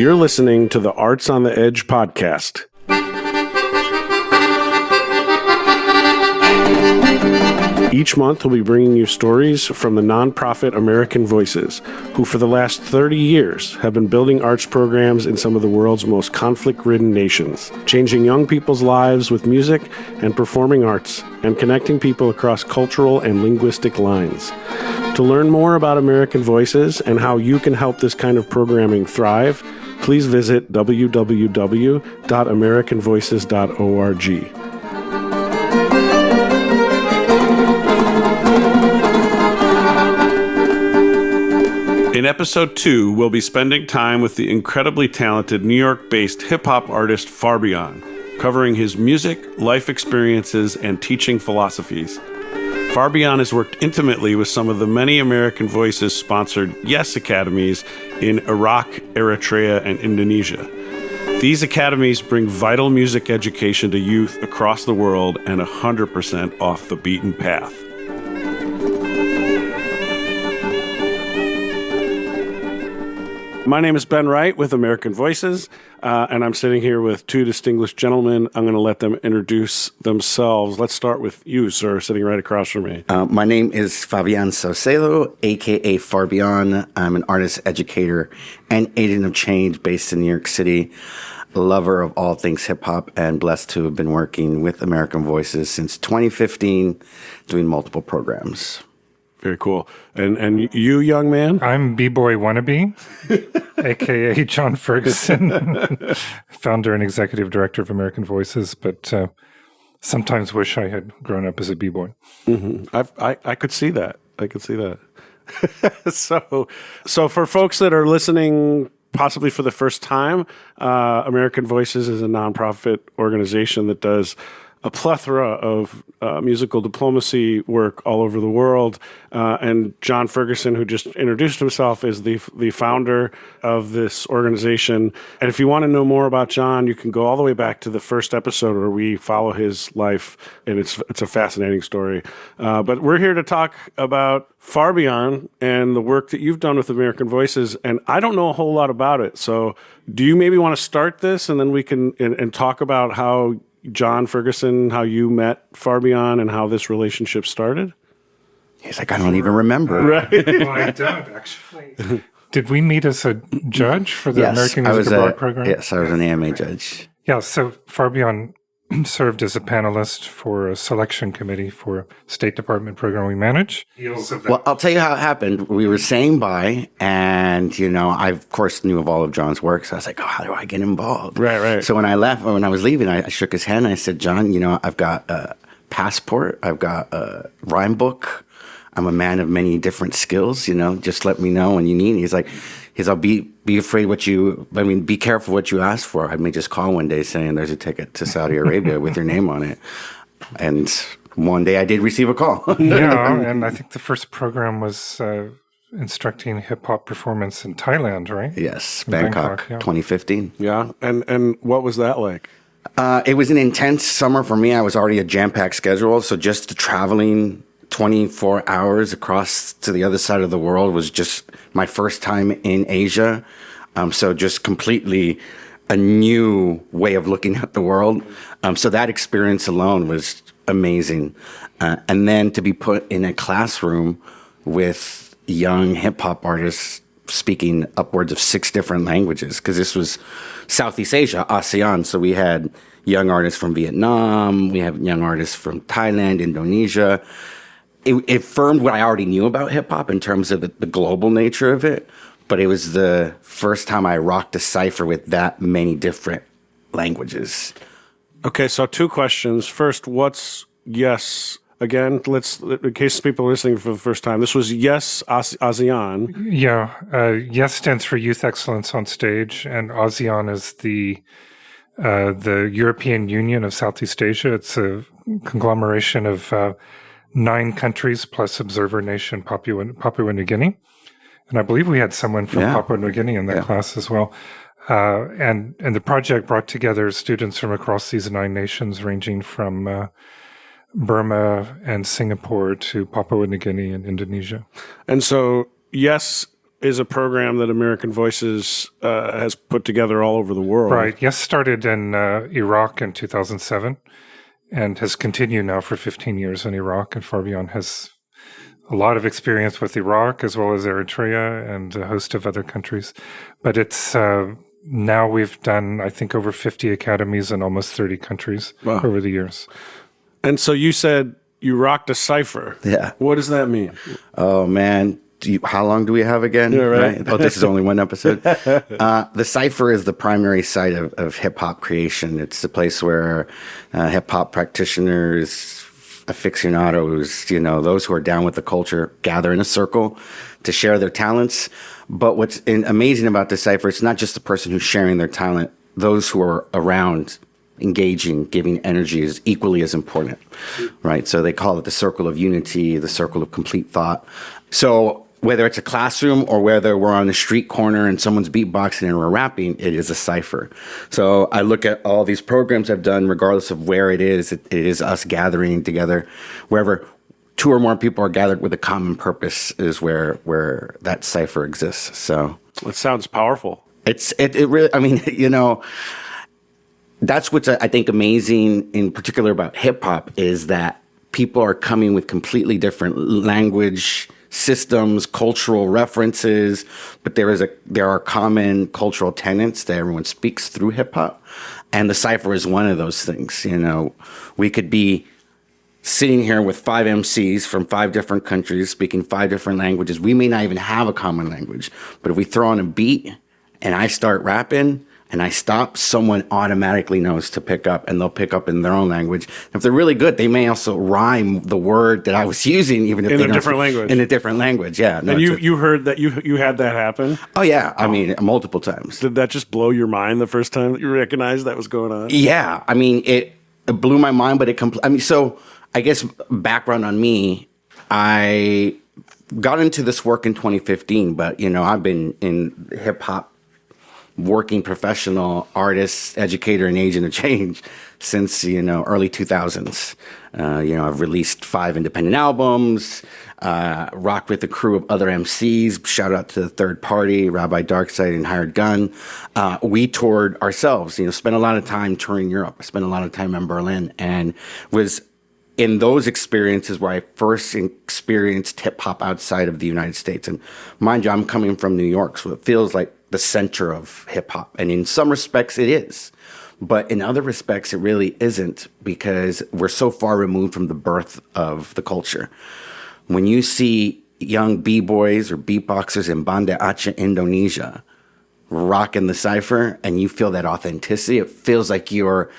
You're listening to the Arts on the Edge podcast. Each month, we'll be bringing you stories from the nonprofit American Voices, who for the last 30 years have been building arts programs in some of the world's most conflict-ridden nations, changing young people's lives with music and performing arts, and connecting people across cultural and linguistic lines. To learn more about American Voices and how you can help this kind of programming thrive, please visit www.americanvoices.org. In episode 2, we'll be spending time with the incredibly talented New York-based hip-hop artist Farbeon, covering his music, life experiences, and teaching philosophies. Farbeon has worked intimately with some of the many American Voices-sponsored Yes Academies in Iraq, Eritrea, and Indonesia. These academies bring vital music education to youth across the world and 100% off the beaten path. My name is Ben Wright with American Voices, and I'm sitting here with two distinguished gentlemen. I'm going to let them introduce themselves. Let's start with you, sir, sitting right across from me. My name is Farbeon Saucedo, a.k.a. Farbeon. I'm an artist, educator, and agent of change based in New York City, a lover of all things hip-hop, and blessed to have been working with American Voices since 2015, doing multiple programs. Very cool. And you, young man? I'm B-Boy Wannabe, a.k.a. John Ferguson, founder and executive director of American Voices, but sometimes wish I had grown up as a B-Boy. Mm-hmm. I could see that. I could see that. So for folks that are listening possibly for the first time, American Voices is a nonprofit organization that does a plethora of musical diplomacy work all over the world. And John Ferguson, who just introduced himself, is the founder of this organization. And if you want to know more about John, you can go all the way back to the first episode where we follow his life, and it's a fascinating story. But we're here to talk about Farbeon and the work that you've done with American Voices, and I don't know a whole lot about it. So do you maybe want to start this, and then we can and talk about how John Ferguson, how you met Farbeon and how this relationship started? He's like, I don't even remember. Right. Well, I don't, actually. Did we meet as a judge for the American Music Abroad program? Yes, I was an AMA judge. Yeah, so Farbeon served as a panelist for a selection committee for a State Department program we manage. Well, I'll tell you how it happened. We were saying bye, and, I, of course, knew of all of John's work, so I was like, how do I get involved? Right. So when I was leaving, I shook his hand, and I said, John, I've got a passport, I've got a rhyme book, I'm a man of many different skills, just let me know when you need. He's like, I'll be afraid be careful what you ask for. I may just call one day saying there's a ticket to Saudi Arabia with your name on it. And one day I did receive a call. Yeah, and I think the first program was instructing hip-hop performance in Thailand, right? Yes, Bangkok, 2015. Yeah, and what was that like? It was an intense summer for me. I was already a jam-packed schedule, so just the traveling 24 hours across to the other side of the world was just my first time in Asia. So just completely a new way of looking at the world. So that experience alone was amazing. And then to be put in a classroom with young hip hop artists speaking upwards of 6 different languages, because this was Southeast Asia, ASEAN. So we had young artists from Vietnam, we have young artists from Thailand, Indonesia. It affirmed what I already knew about hip-hop in terms of the global nature of it, but it was the first time I rocked a cipher with that many different languages. Okay, so 2 questions. First, what's Yes? Again, in case people are listening for the first time, this was Yes ASEAN. Yeah, Yes stands for Youth Excellence on Stage, and ASEAN is the European Union of Southeast Asia. It's a conglomeration of 9 countries plus observer nation Papua New Guinea. And I believe we had someone from Papua New Guinea in that class as well. And the project brought together students from across these 9 nations, ranging from Burma and Singapore to Papua New Guinea and Indonesia. And so, Yes is a program that American Voices has put together all over the world. Right. Yes, started in Iraq in 2007 and has continued now for 15 years in Iraq. And Farbeon has a lot of experience with Iraq as well as Eritrea and a host of other countries. But it's now we've done, I think, over 50 academies in almost 30 countries over the years. And so you said you rocked a cipher. Yeah. What does that mean? Oh, man. How long do we have again? Yeah, right. Oh, this is only one episode. The Cypher is the primary site of hip-hop creation. It's the place where hip-hop practitioners, aficionados, those who are down with the culture gather in a circle to share their talents. But what's amazing about the Cypher, it's not just the person who's sharing their talent. Those who are around engaging, giving energy is equally as important, right? So they call it the circle of unity, the circle of complete thought. So whether it's a classroom or whether we're on a street corner and someone's beatboxing and we're rapping, it is a cipher. So I look at all these programs I've done, regardless of where it is us gathering together. Wherever two or more people are gathered with a common purpose is where that cipher exists. So it sounds powerful. It really, I mean, that's what's, I think, amazing in particular about hip hop is that people are coming with completely different language systems, cultural references, but there are common cultural tenets that everyone speaks through hip hop, and the cipher is one of those things. We could be sitting here with 5 MCs from 5 different countries speaking 5 different languages. We may not even have a common language, but if we throw on a beat and I start rapping and I stop, someone automatically knows to pick up, and they'll pick up in their own language. If they're really good, they may also rhyme the word that I was using, even if in they a different language. In a different language, yeah. No, and you heard that you had that happen? Oh yeah, I mean, multiple times. Did that just blow your mind the first time that you recognized that was going on? Yeah, I mean, it blew my mind, but so I guess background on me, I got into this work in 2015, but I've been in hip hop working professional artist, educator, and agent of change since, early 2000s. I've released 5 independent albums, rocked with a crew of other MCs. Shout out to the Third Party, Rabbi Darkside, and Hired Gun. We toured ourselves, spent a lot of time touring Europe. I spent a lot of time in Berlin, and was in those experiences where I first experienced hip hop outside of the United States. And mind you, I'm coming from New York, so it feels like the center of hip hop. And in some respects it is, but in other respects it really isn't, because we're so far removed from the birth of the culture. When you see young B-boys or beatboxers in Banda Aceh, Indonesia, rocking the cipher, and you feel that authenticity, it feels like you're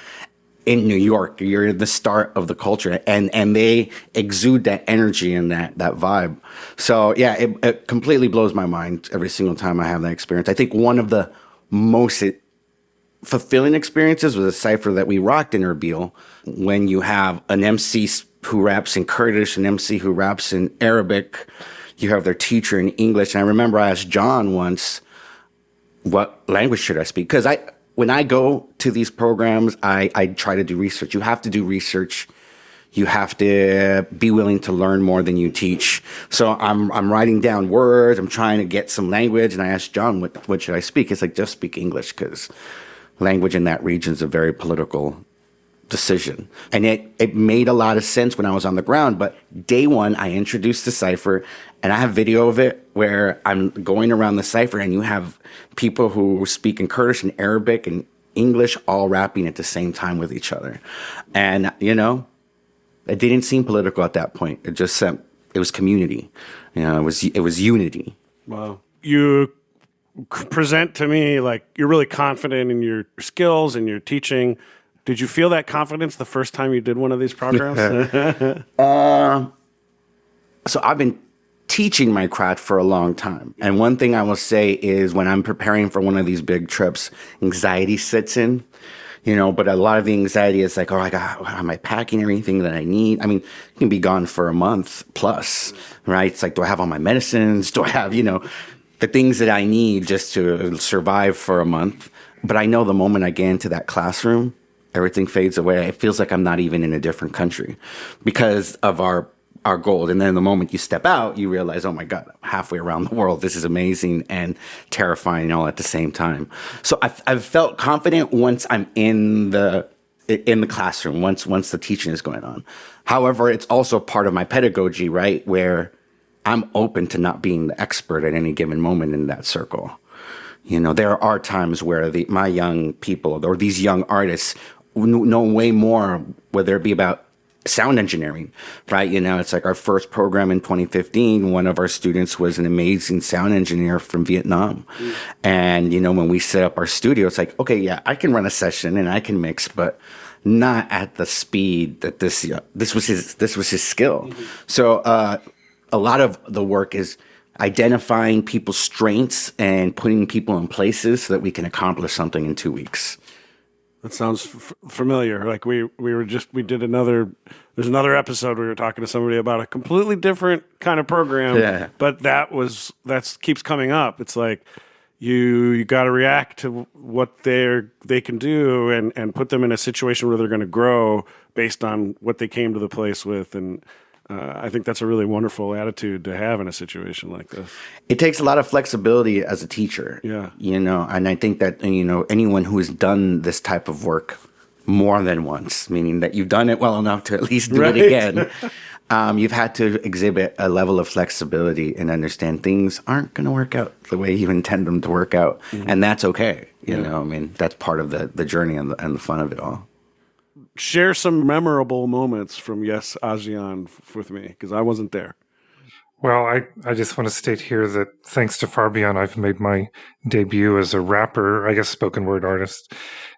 in New York, you're at the start of the culture, and they exude that energy and that vibe. So yeah, it completely blows my mind every single time I have that experience. I think one of the most fulfilling experiences was a cipher that we rocked in Erbil, when you have an MC who raps in Kurdish, an MC who raps in Arabic, you have their teacher in English. And I remember I asked John once, what language should I speak? Because when I go to these programs, I try to do research. You have to do research. You have to be willing to learn more than you teach. So I'm writing down words. I'm trying to get some language. And I asked John, what should I speak? He's like, just speak English, because language in that region is a very political decision. And it made a lot of sense when I was on the ground. But day one, I introduced the cipher, and I have video of it where I'm going around the cipher, and you have people who speak in Kurdish and Arabic and English all rapping at the same time with each other. And, it didn't seem political at that point. It just said it was community. It was unity. Wow. You present to me like you're really confident in your skills and your teaching. Did you feel that confidence the first time you did one of these programs? So I've been teaching my craft for a long time. And one thing I will say is when I'm preparing for one of these big trips, anxiety sets in, but a lot of the anxiety is like, am I packing everything that I need? I mean, you can be gone for a month plus, right? It's like, do I have all my medicines? Do I have, the things that I need just to survive for a month? But I know the moment I get into that classroom, everything fades away. It feels like I'm not even in a different country because of our our goal. And then the moment you step out, you realize, oh my God, I'm halfway around the world. This is amazing and terrifying all at the same time. So I've felt confident once I'm in the classroom, once the teaching is going on. However, it's also part of my pedagogy, right? Where I'm open to not being the expert at any given moment in that circle. You know, there are times where my young people or these young artists know way more, whether it be about sound engineering, right? You know, it's like our first program in 2015, one of our students was an amazing sound engineer from Vietnam. And, you know, when we set up our studio, it's like, okay, yeah, I can run a session and I can mix, but not at the speed that this was his skill. So, a lot of the work is identifying people's strengths and putting people in places so that we can accomplish something in 2 weeks. That sounds familiar. Like we did there's another episode we were talking to somebody about a completely different kind of program. Yeah. But that keeps coming up. It's like you got to react to what they can do and put them in a situation where they're going to grow based on what they came to the place with. And I think that's a really wonderful attitude to have in a situation like this. It takes a lot of flexibility as a teacher. Yeah. You know, and I think that, you know, anyone who has done this type of work more than once, meaning that you've done it well enough to at least do it again, you've had to exhibit a level of flexibility and understand things aren't going to work out the way you intend them to work out. Mm-hmm. And that's okay. You know, I mean, that's part of the journey and the fun of it all. Share some memorable moments from Yes ASEAN with me, because I wasn't there. Well, I just want to state here that thanks to Farbeon, I've made my debut as a rapper, I guess spoken word artist,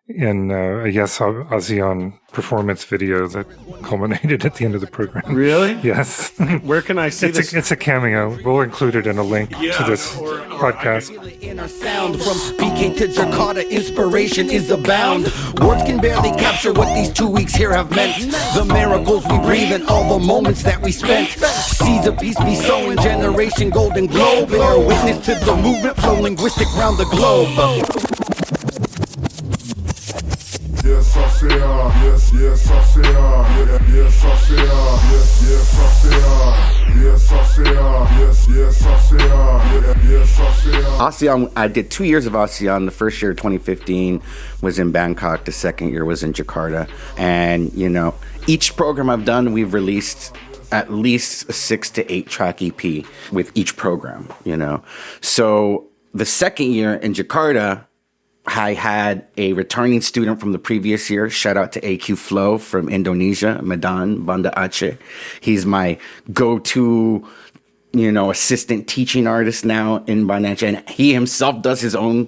in a Yes ASEAN performance video that culminated at the end of the program. Really? Yes. Where can I see this? It's a cameo. We'll include it in a link to this podcast. Inner sound from speaking to Jakarta, inspiration is abound. Words can barely capture what these 2 weeks here have meant. The miracles we breathe and all the moments that we spent. Seeds of peace be sown, generation golden globe. And our witness to the movement flow linguistic round the globe. Yes, ASEAN. Yes, ASEAN. Yes, ASEAN. Yes, ASEAN. Yes, ASEAN. Yes, ASEAN. Yes, ASEAN. ASEAN, I did 2 years of ASEAN. The first year, 2015, was in Bangkok. The second year was in Jakarta. And, you know, each program I've done, we've released at least a 6 to 8 track EP with each program, you know. So the second year in Jakarta, I had a returning student from the previous year. Shout out to AQ Flow from Indonesia, Medan Banda Aceh. He's my go-to, you know, assistant teaching artist now in Banda Aceh. And he himself does his own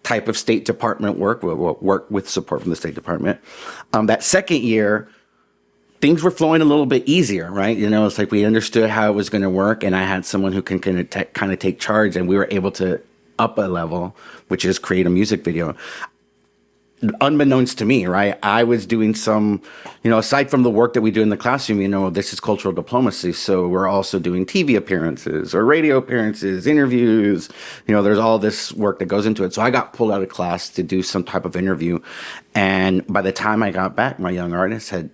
type of State Department work. We'll work with support from the State Department. That second year, things were flowing a little bit easier, right? You know, it's like we understood how it was going to work. And I had someone who can kind of take charge, and we were able to up a level, which is create a music video. Unbeknownst to me, right? I was doing some, you know, aside from the work that we do in the classroom, you know, this is cultural diplomacy. So we're also doing TV appearances or radio appearances, interviews. You know, there's all this work that goes into it. So I got pulled out of class to do some type of interview. And by the time I got back, my young artists had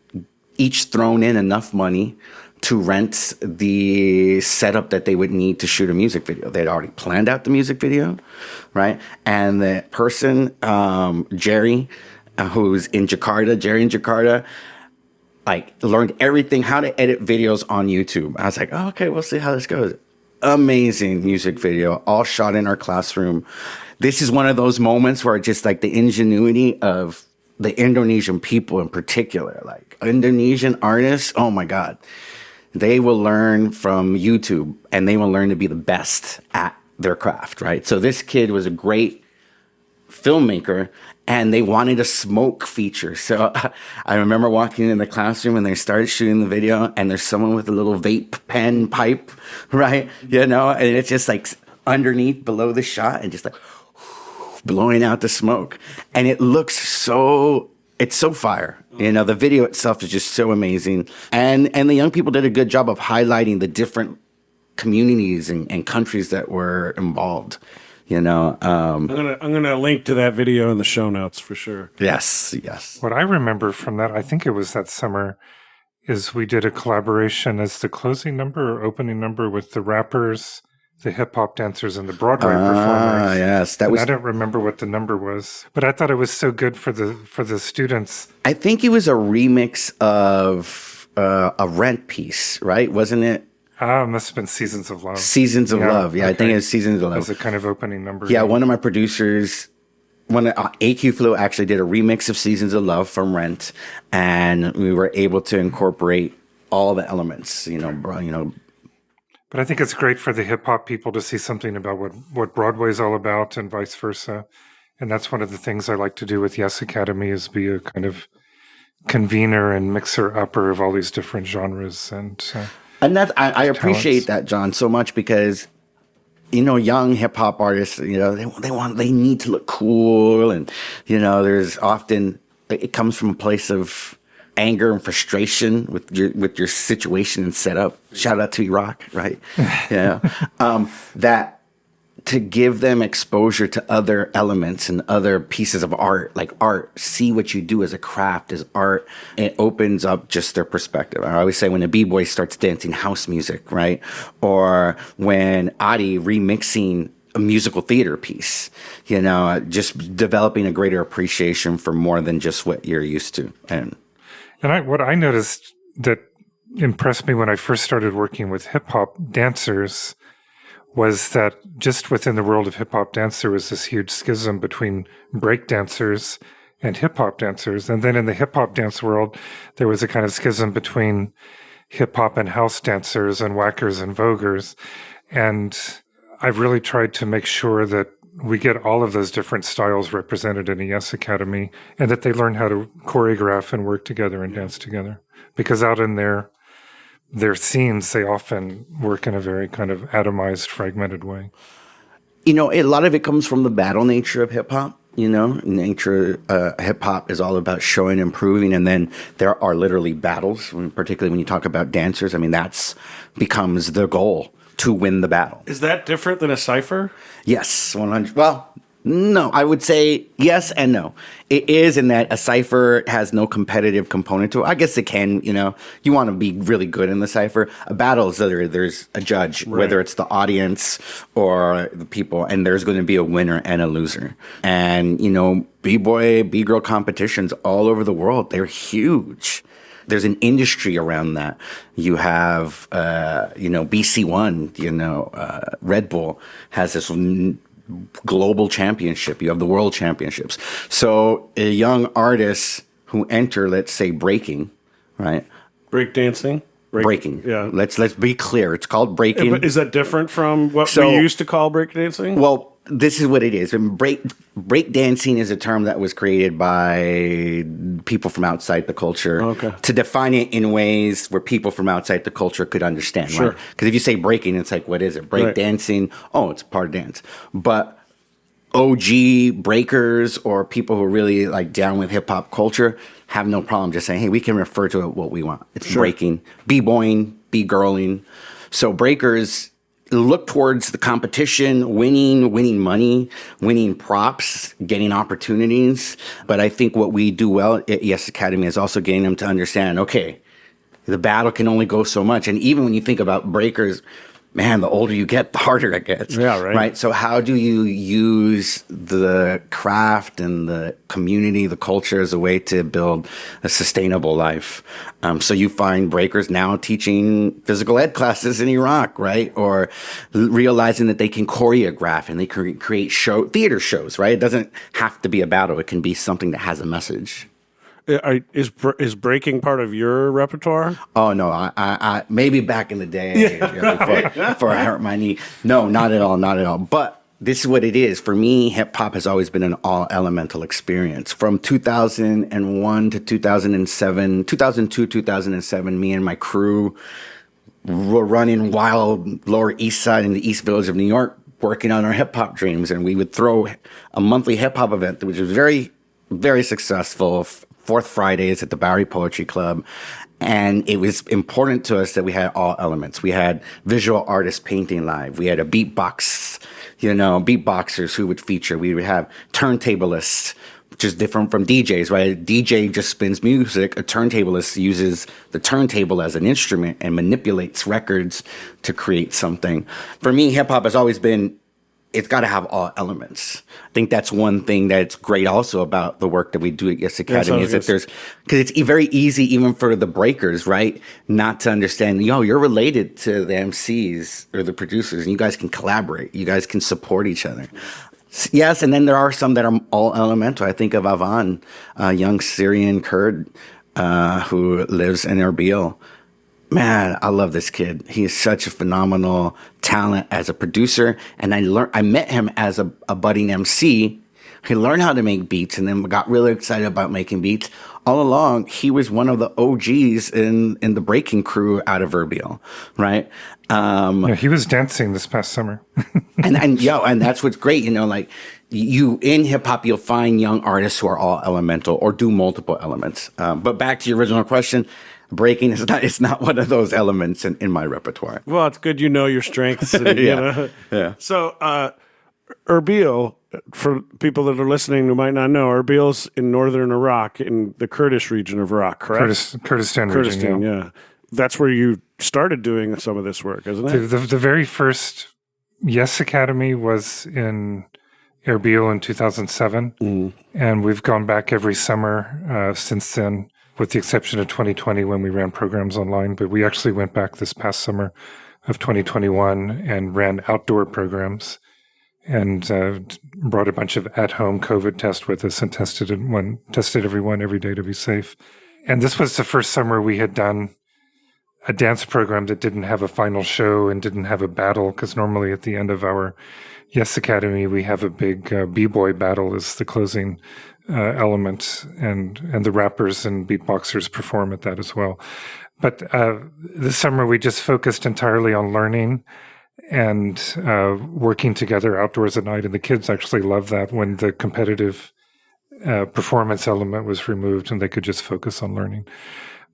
each thrown in enough money to rent the setup that they would need to shoot a music video. They'd already planned out the music video, right? And the person, Jerry, who's in Jakarta, like learned everything, how to edit videos on YouTube. I was like, oh, okay, we'll see how this goes. Amazing music video, all shot in our classroom. This is one of those moments where just like the ingenuity of the Indonesian people in particular, like Indonesian artists, oh my God. They will learn from YouTube, and they will learn to be the best at their craft, right? So this kid was a great filmmaker, and they wanted a smoke feature. So I remember walking in the classroom, and they started shooting the video, and there's someone with a little vape pen pipe, right? You know, and it's just like underneath, below the shot, and just like blowing out the smoke. And it looks so... It's so fire. You know, the video itself is just so amazing. And the young people did a good job of highlighting the different communities and countries that were involved. You know, I'm gonna link to that video in the show notes for sure. Yes. What I remember from that, I think it was that summer, is we did a collaboration as the closing number or opening number with the rappers, the hip hop dancers, and the Broadway performers. Yes, and I don't remember what the number was, but I thought it was so good for the students. I think it was a remix of a Rent piece, right? Wasn't it? It must have been Seasons of Love. Seasons of Love. Yeah, okay. I think it was Seasons of Love. As a kind of opening number. Yeah, one of my producers, AQ Flow actually did a remix of Seasons of Love from Rent, and we were able to incorporate all the elements, But I think it's great for the hip hop people to see something about what Broadway is all about and vice versa. And that's one of the things I like to do with Yes Academy is be a kind of convener and mixer upper of all these different genres and that's I appreciate that, John, so much because young hip hop artists, they need to look cool, and there's often it comes from a place of anger and frustration with your situation and setup. Shout out to Iraq, right? Yeah, that to give them exposure to other elements and other pieces of art, like art, see what you do as a craft, as art. It opens up just their perspective. I always say when a b-boy starts dancing house music, right? Or when Adi remixing a musical theater piece, just developing a greater appreciation for more than just what you're used to. And what I noticed that impressed me when I first started working with hip hop dancers was that just within the world of hip hop dance, there was this huge schism between break dancers and hip hop dancers. And then in the hip hop dance world, there was a kind of schism between hip hop and house dancers and whackers and voguers. And I've really tried to make sure that we get all of those different styles represented in a Yes Academy and that they learn how to choreograph and work together and dance together. Because out in their scenes, they often work in a very kind of atomized, fragmented way. A lot of it comes from the battle nature of hip hop. Nature hip hop is all about showing, improving, and then there are literally battles. Particularly when you talk about dancers, I mean that's becomes the goal to win the battle. Is that different than a cipher? Yes, 100. Well, no, I would say yes and no. It is in that a cipher has no competitive component to it. I guess it can, you want to be really good in the cipher. A battle is there's a judge, right, whether it's the audience or the people, and there's going to be a winner and a loser. And, b-boy, b-girl competitions all over the world, they're huge. There's an industry around that. You have, BC1, Red Bull has this global championship. You have the world championships. So a young artist who enter, let's say, breaking, right? Breakdancing? Breaking. Yeah. Let's be clear. It's called breaking. Yeah, but is that different from what we used to call breakdancing? Well, this is what it is. Breakdancing is a term that was created by people from outside the culture to define it in ways where people from outside the culture could understand. Sure. Because if you say breaking, it's like, what is it? Breakdancing, it's a part of dance. But OG breakers or people who are really like down with hip hop culture have no problem just saying, hey, we can refer to it what we want. It's breaking, b-boying, b-girling. So breakers look towards the competition, winning money, winning props, getting opportunities. But I think what we do well at Yes Academy is also getting them to understand, okay, the battle can only go so much. And even when you think about breakers, man, the older you get, the harder it gets. Yeah, right. So how do you use the craft and the community, the culture as a way to build a sustainable life? So you find breakers now teaching physical ed classes in Iraq, right? Or realizing that they can choreograph and they can create theater shows, right? It doesn't have to be a battle. It can be something that has a message. Is breaking part of your repertoire? Oh no, I maybe back in the day before I hurt my knee. No, not at all. But this is what it is. For me, hip hop has always been an all elemental experience. From 2001 to 2007, 2002, 2007, me and my crew were running wild Lower East Side in the East Village of New York, working on our hip hop dreams, and we would throw a monthly hip hop event, which was very, very successful. Fourth Fridays at the Bowery Poetry Club. And it was important to us that we had all elements. We had visual artists painting live. We had a beatboxers who would feature. We would have turntablists which is different from DJs, right? A DJ just spins music. A turntablist uses the turntable as an instrument and manipulates records to create something. For me, hip hop has always been, it's got to have all elements. I think that's one thing that's great also about the work that we do at Yes Academy is that because it's very easy even for the breakers, right? Not to understand, you're related to the MCs or the producers and you guys can collaborate. You guys can support each other. Yes, and then there are some that are all elemental. I think of Avan, a young Syrian Kurd who lives in Erbil. Man, I love this kid. He is such a phenomenal talent as a producer. And I met him as a budding MC. He learned how to make beats and then got really excited about making beats. All along, he was one of the OGs in the breaking crew out of Erbil, right? He was dancing this past summer. and that's what's great, like you in hip hop, you'll find young artists who are all elemental or do multiple elements. But back to your original question, breaking it's not one of those elements in my repertoire. Well, it's good you know your strengths. And, Yeah. So, Erbil, for people that are listening who might not know, Erbil's in northern Iraq, in the Kurdish region of Iraq, correct? Kurdistan region, yeah. That's where you started doing some of this work, isn't it? The very first Yes Academy was in Erbil in 2007, and we've gone back every summer since then, with the exception of 2020 when we ran programs online. But we actually went back this past summer of 2021 and ran outdoor programs and brought a bunch of at-home COVID tests with us and tested everyone every day to be safe. And this was the first summer we had done a dance program that didn't have a final show and didn't have a battle, because normally at the end of our Yes Academy, we have a big b-boy battle as the closing element, and the rappers and beatboxers perform at that as well. But this summer we just focused entirely on learning and working together outdoors at night, and the kids actually loved that when the competitive performance element was removed and they could just focus on learning.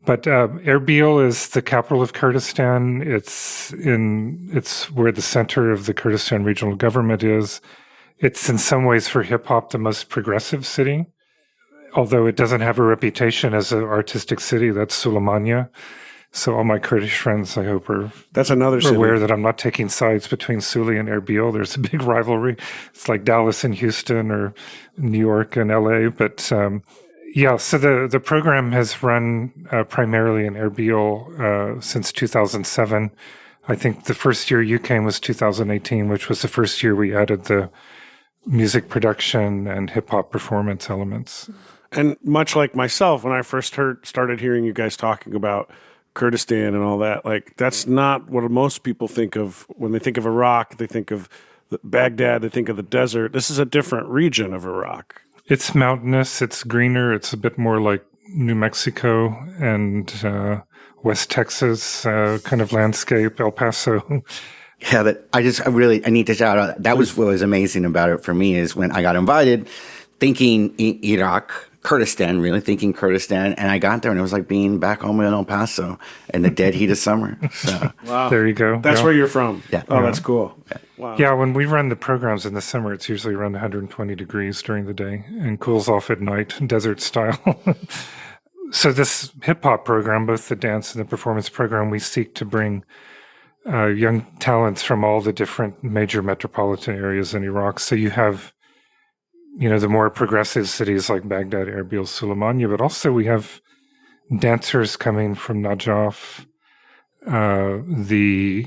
But Erbil is the capital of Kurdistan. It's where the center of the Kurdistan regional government is. It's in some ways for hip hop the most progressive city, although it doesn't have a reputation as an artistic city. That's Suleimania. So all my Kurdish friends, I hope, that's another city. Aware that I'm not taking sides between Suli and Erbil. There's a big rivalry. It's like Dallas and Houston or New York and LA. But so the program has run primarily in Erbil since 2007. I think the first year you came was 2018, which was the first year we added the music production and hip-hop performance elements. And much like myself, when I first started hearing you guys talking about Kurdistan and all that, like that's not what most people think of. When they think of Iraq, they think of Baghdad, they think of the desert. This is a different region of Iraq. It's mountainous, it's greener, it's a bit more like New Mexico and West Texas kind of landscape, El Paso. Yeah, I need to shout out. That was what was amazing about it for me is when I got invited, thinking Iraq, Kurdistan, really thinking Kurdistan, and I got there and it was like being back home in El Paso in the dead heat of summer. So, wow, there you go. That's where you're from. Yeah. Oh, that's cool. Yeah. Wow. Yeah, when we run the programs in the summer, it's usually around 120 degrees during the day and cools off at night, desert style. So this hip hop program, both the dance and the performance program, we seek to bring young talents from all the different major metropolitan areas in Iraq. So you have, the more progressive cities like Baghdad, Erbil, Suleimania, but also we have dancers coming from Najaf, the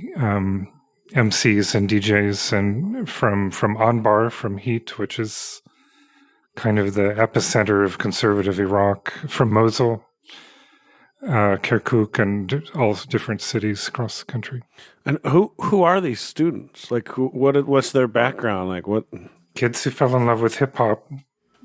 MCs and DJs, and from Anbar, from Heat, which is kind of the epicenter of conservative Iraq, from Mosul, Kirkuk, and all different cities across the country. And who are these students? Like, what's their background? Like, what? Kids who fell in love with hip hop.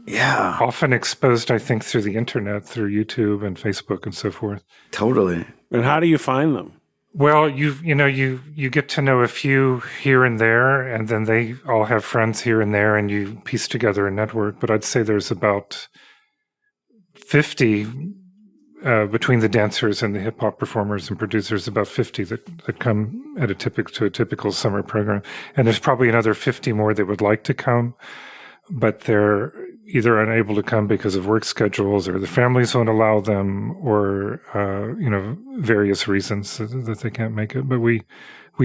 Yeah. Often exposed, I think, through the internet, through YouTube and Facebook and so forth. Totally. And how do you find them? Well, you get to know a few here and there, and then they all have friends here and there, and you piece together a network. But I'd say there's about 50 between the dancers and the hip hop performers and producers, about 50 that come to a typical summer program, and there's probably another 50 more that would like to come. but they're either unable to come because of work schedules, or the families won't allow them, or various reasons that they can't make it. But we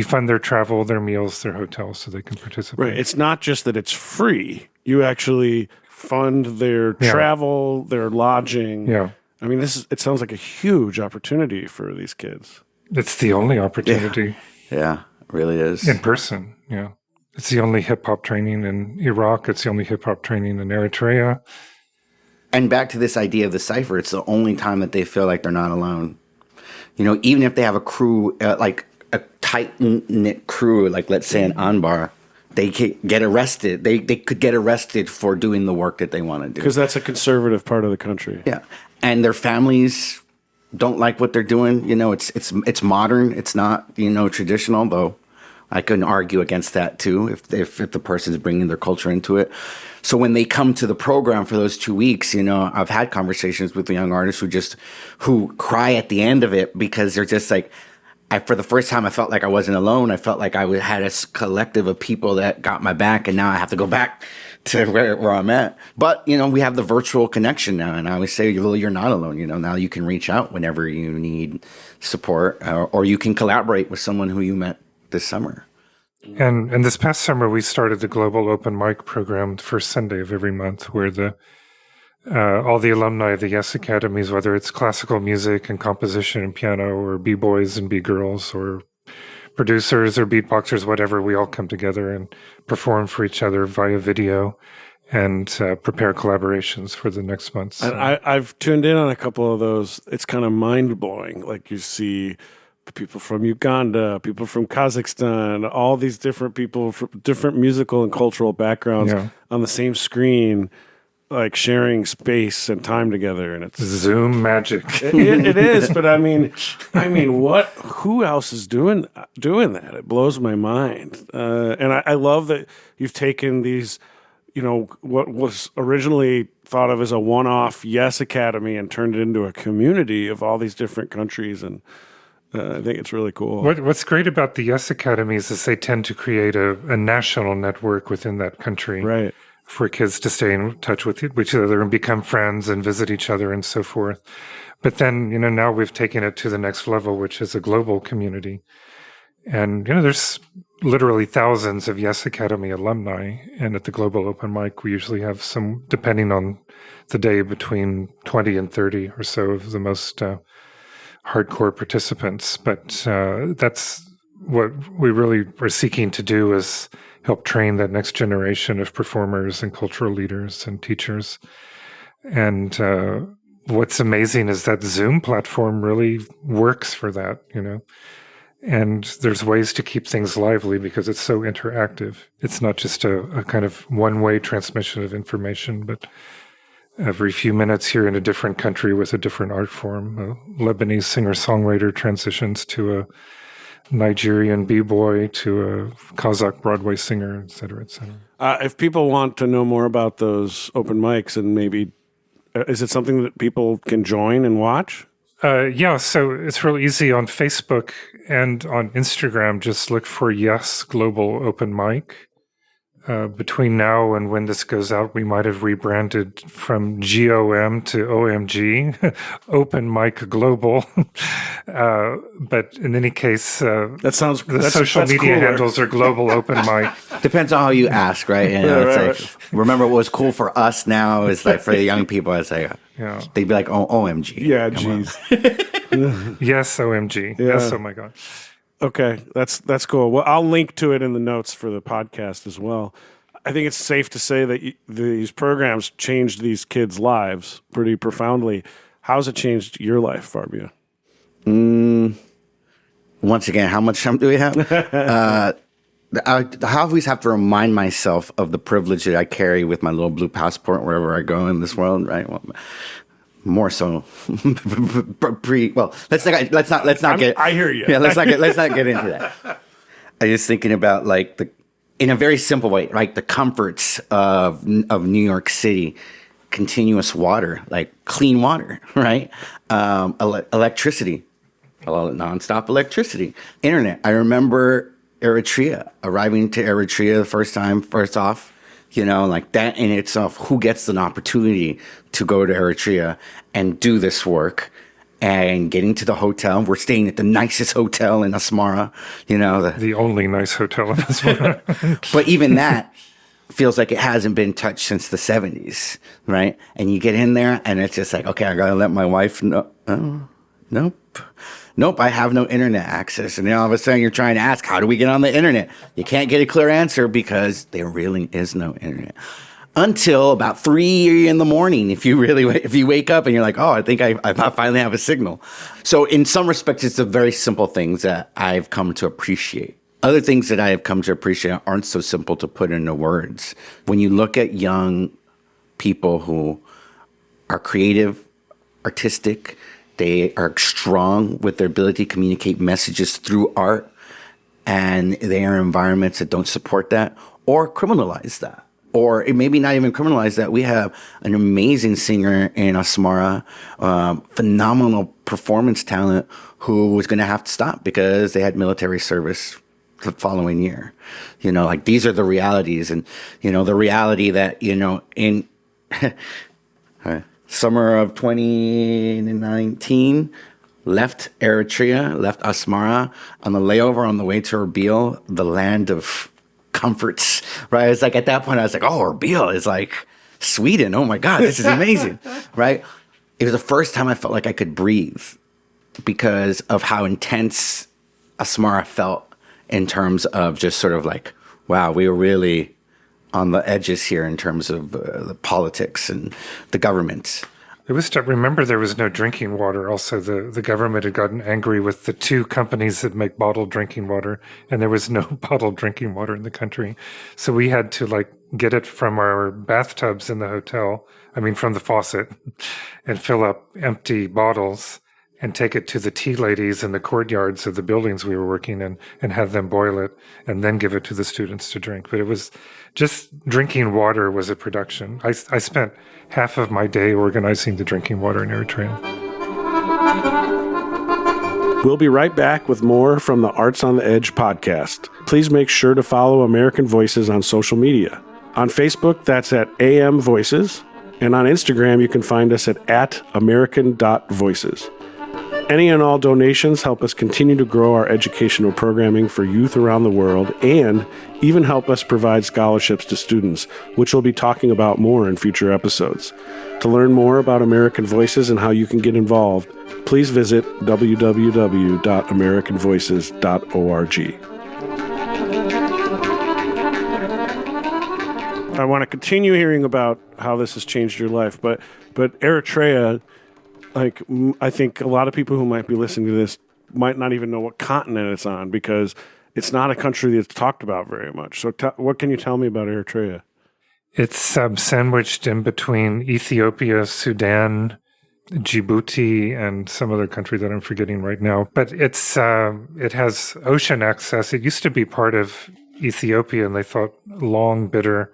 fund their travel, their meals, their hotels, so they can participate. Right. It's not just that it's free. You actually fund their travel, their lodging. Yeah. I mean, it sounds like a huge opportunity for these kids. It's the only opportunity. Yeah, it really is. In person, yeah. It's the only hip-hop training in Iraq. It's the only hip-hop training in Eritrea. And back to this idea of the cipher, it's the only time that they feel like they're not alone. Even if they have a crew, like a tight-knit crew, like let's say an Anbar, they could get arrested. They could get arrested for doing the work that they want to do. Because that's a conservative part of the country. Yeah. And their families don't like what they're doing. It's modern. It's not, traditional, though. I couldn't argue against that too if the person's bringing their culture into it. So when they come to the program for those 2 weeks, I've had conversations with the young artists who cry at the end of it because they're just like, for the first time, I felt like I wasn't alone. I felt like I had a collective of people that got my back, and now I have to go back to where I'm at. But, we have the virtual connection now, and I always say, well, you're not alone. Now you can reach out whenever you need support, or you can collaborate with someone who you met this summer. And this past summer, we started the Global Open Mic program the first Sunday of every month, where all the alumni of the Yes Academies, whether it's classical music and composition and piano, or B-boys and B-girls, or producers or beatboxers, whatever, we all come together and perform for each other via video and prepare collaborations for the next month. So. I've tuned in on a couple of those. It's kind of mind-blowing. Like you see people from Uganda, people from Kazakhstan, all these different people from different musical and cultural backgrounds on the same screen, like sharing space and time together, and it's Zoom magic. it is, but I mean, who else is doing that? It blows my mind, and I love that you've taken these, what was originally thought of as a one-off Yes Academy and turned it into a community of all these different countries, and I think it's really cool. What's great about the Yes Academies is they tend to create a national network within that country. Right. For kids to stay in touch with each other and become friends and visit each other and so forth. But then, now we've taken it to the next level, which is a global community. And, there's literally thousands of Yes Academy alumni. And at the Global Open Mic, we usually have some, depending on the day, between 20 and 30 or so of the most hardcore participants. But that's what we really are seeking to do, is help train that next generation of performers and cultural leaders and teachers. And what's amazing is that Zoom platform really works for that, And there's ways to keep things lively because it's so interactive. It's not just a kind of one-way transmission of information, but every few minutes you're in a different country with a different art form. A Lebanese singer-songwriter transitions to a Nigerian b-boy to a Kazakh Broadway singer, et cetera, et cetera. If people want to know more about those open mics, and maybe, is it something that people can join and watch? Yeah, so it's real easy on Facebook and on Instagram. Just look for Yes Global Open Mic. Between now and when this goes out, we might have rebranded from GOM to OMG, Open Mic Global. But in any case, that sounds the social media cooler. handles are Global Open Mic. Depends on how you ask, right? Remember what was cool for us now is like for the young people, it's like, they'd be like, OMG. Yeah, geez. Yes, OMG. Yeah. Yes, oh my God. Okay, that's cool. Well, I'll link to it in the notes for the podcast as well. I think it's safe to say that these programs changed these kids' lives pretty profoundly. How's it changed your life, Farbeon? Once again, how much time do we have? I always have to remind myself of the privilege that I carry with my little blue passport wherever I go in this world, right? Well, more so let's not get. I hear you. Yeah, let's not get into that. I was thinking about in a very simple way, like the comforts of New York City, continuous water, like clean water, right? Electricity, nonstop electricity, internet. I remember Eritrea, arriving to Eritrea the first off, Like that in itself, who gets an opportunity to go to Eritrea and do this work? And getting to the hotel, we're staying at the nicest hotel in Asmara, The only nice hotel in this one. but even that feels like it hasn't been touched since the 70s, right? And you get in there and it's just like, okay, I gotta let my wife know. Oh, nope, I have no internet access. And then all of a sudden you're trying to ask, how do we get on the internet? You can't get a clear answer because there really is no internet. Until about 3 in the morning, if you wake up and you're like, oh, I think I finally have a signal. So in some respects, it's the very simple things that I've come to appreciate. Other things that I have come to appreciate aren't so simple to put into words. When you look at young people who are creative, artistic, they are strong with their ability to communicate messages through art, and they are in environments that don't support that or criminalize that. Or it maybe not even criminalize that. We have an amazing singer in Asmara, phenomenal performance talent, who was going to have to stop because they had military service the following year. Like these are the realities. And, the reality that, in summer of 2019, left Eritrea, left Asmara on the layover on the way to Erbil, the land of comforts, right? It's like at that point I was like, oh, Erbil is like Sweden. Oh my God, this is amazing, right? It was the first time I felt like I could breathe because of how intense Asmara felt in terms of just sort of like, wow, we were really on the edges here in terms of the politics and the government. Remember, there was no drinking water. Also, the government had gotten angry with the two companies that make bottled drinking water, and there was no bottled drinking water in the country. So we had to get it from our bathtubs in the hotel, from the faucet, and fill up empty bottles and take it to the tea ladies in the courtyards of the buildings we were working in and have them boil it and then give it to the students to drink. But it was just drinking water was a production. I spent half of my day organizing the drinking water in Eritrea. We'll be right back with more from the Arts on the Edge podcast. Please make sure to follow American Voices on social media. On Facebook, that's at AM Voices, and on Instagram, you can find us at American.Voices. Any and all donations help us continue to grow our educational programming for youth around the world and even help us provide scholarships to students, which we'll be talking about more in future episodes. To learn more about American Voices and how you can get involved, please visit www.americanvoices.org. I want to continue hearing about how this has changed your life, but Eritrea, I think a lot of people who might be listening to this might not even know what continent it's on because it's not a country that's talked about very much. So what can you tell me about Eritrea? It's sandwiched in between Ethiopia, Sudan, Djibouti, and some other country that I'm forgetting right now. But it has ocean access. It used to be part of Ethiopia, and they fought long, bitter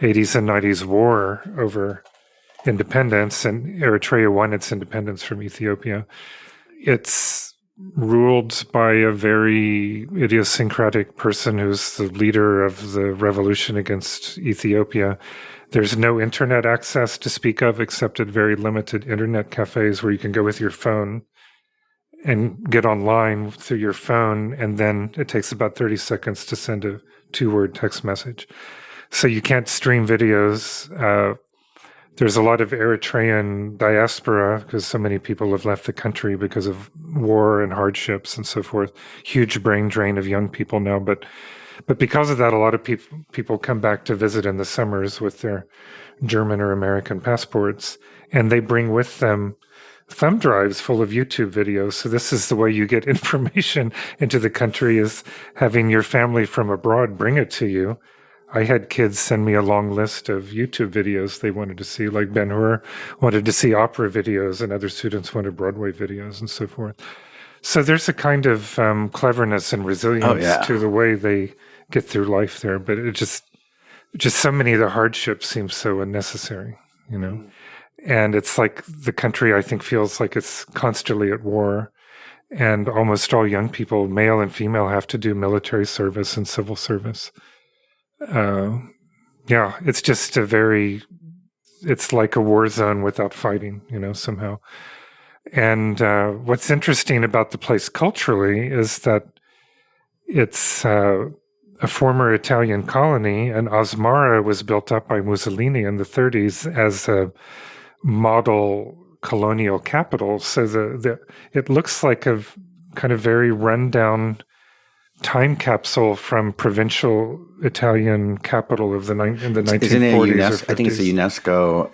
80s and 90s war over independence, and Eritrea won its independence from Ethiopia. It's ruled by a very idiosyncratic person who's the leader of the revolution against Ethiopia. There's no internet access to speak of except at very limited internet cafes where you can go with your phone and get online through your phone, and then it takes about 30 seconds to send a 2-word text message. So you can't stream videos. There's a lot of Eritrean diaspora because so many people have left the country because of war and hardships and so forth. Huge brain drain of young people now. But because of that, a lot of people come back to visit in the summers with their German or American passports, and they bring with them thumb drives full of YouTube videos. So this is the way you get information into the country, is having your family from abroad bring it to you. I had kids send me a long list of YouTube videos they wanted to see, like Ben-Hur wanted to see opera videos and other students wanted Broadway videos and so forth. So there's a kind of cleverness and resilience to the way they get through life there. But it just so many of the hardships seem so unnecessary, And it's like the country, I think, feels like it's constantly at war. And almost all young people, male and female, have to do military service and civil service. Yeah, it's just it's like a war zone without fighting, somehow. And what's interesting about the place culturally is that it's a former Italian colony, and Asmara was built up by Mussolini in the 30s as a model colonial capital. So it looks like a kind of very rundown time capsule from provincial Italian capital of in the 1940s. Isn't it or UNESCO? 50s. I think it's a UNESCO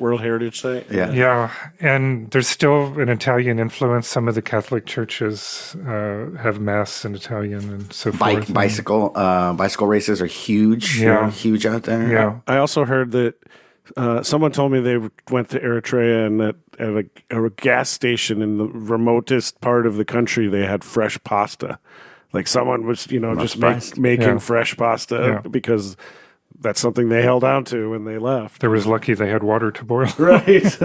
World Heritage Site. Yeah. Yeah, and there's still an Italian influence. Some of the Catholic churches have mass in Italian and so forth. Bicycle races are huge. Yeah. Huge out there. Yeah. I also heard that someone told me they went to Eritrea and that at a gas station in the remotest part of the country, they had fresh pasta. Like someone was, making fresh pasta because that's something they held on to when they left. They was lucky they had water to boil. Right.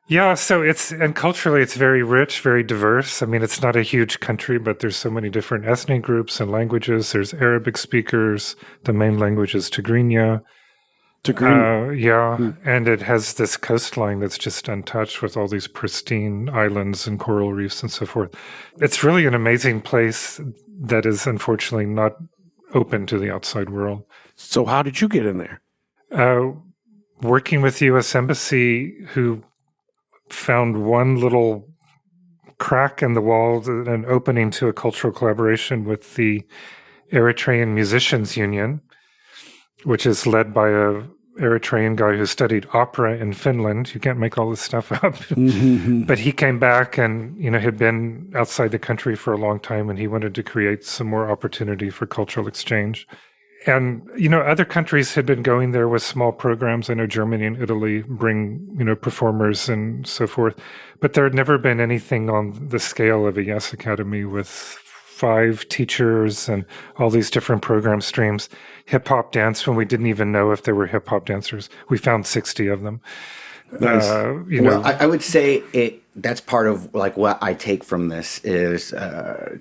Yeah, so culturally it's very rich, very diverse. I mean, it's not a huge country, but there's so many different ethnic groups and languages. There's Arabic speakers. The main language is Tigrinya. And it has this coastline that's just untouched with all these pristine islands and coral reefs and so forth. It's really an amazing place that is unfortunately not open to the outside world. So how did you get in there? Working with the U.S. Embassy, who found one little crack in the wall, an opening to a cultural collaboration with the Eritrean Musicians Union, which is led by a Eritrean guy who studied opera in Finland. You can't make all this stuff up. But he came back and, had been outside the country for a long time, and he wanted to create some more opportunity for cultural exchange. And, other countries had been going there with small programs. I know Germany and Italy bring, performers and so forth. But there had never been anything on the scale of a Yes Academy with 5 teachers and all these different program streams. Hip-hop dance, when we didn't even know if there were hip-hop dancers. We found 60 of them. Nice. I would say that's part of like what I take from this is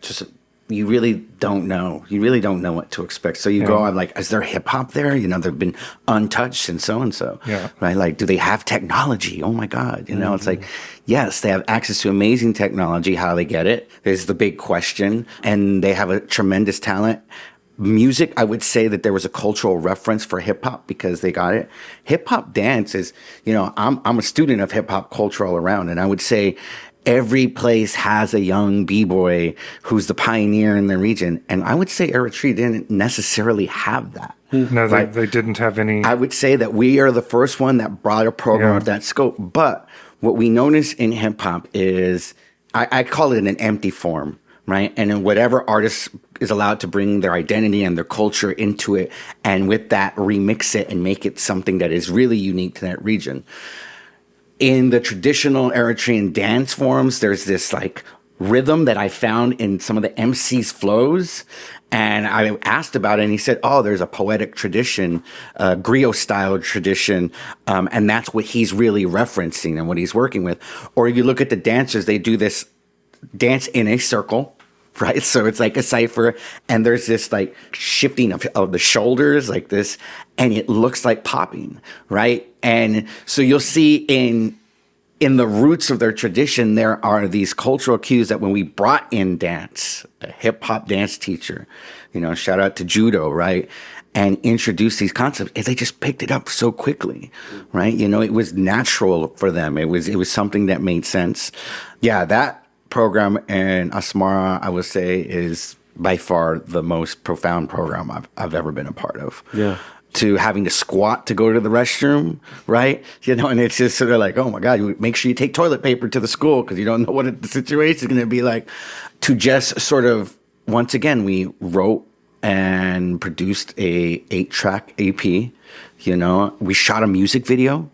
just you really don't know. You really don't know what to expect. So you go, I'm like, is there hip hop there? They've been untouched and so. Yeah. Right? Like, do they have technology? Oh my God. It's like, yes, they have access to amazing technology. How they get it is the big question. And they have a tremendous talent. Music, I would say that there was a cultural reference for hip hop because they got it. Hip hop dance is, I'm a student of hip hop culture all around. And I would say every place has a young b-boy who's the pioneer in the region. And I would say Eritrea didn't necessarily have that. No, they didn't have any. I would say that we are the first one that brought a program of that scope. But what we notice in hip hop is, I call it an empty form, right? And then whatever artist is allowed to bring their identity and their culture into it, and with that remix it and make it something that is really unique to that region. In the traditional Eritrean dance forms, there's this like rhythm that I found in some of the MC's flows. And I asked about it and he said, there's a poetic tradition, griot style tradition. And that's what he's really referencing and what he's working with. Or if you look at the dancers, they do this dance in a circle, right? So it's like a cipher and there's this like shifting of the shoulders like this, and it looks like popping, right? And so you'll see in the roots of their tradition, there are these cultural cues that when we brought in dance, a hip hop dance teacher, shout out to Judo, right? And introduced these concepts, and they just picked it up so quickly, right? It was natural for them. It was something that made sense. Yeah, that program in Asmara, I would say, is by far the most profound program I've ever been a part of. Yeah. To having to squat to go to the restroom, right? And it's just sort of like, oh my God, you make sure you take toilet paper to the school because you don't know what the situation is going to be like. To just sort of, once again, we wrote and produced a 8-track EP. We shot a music video,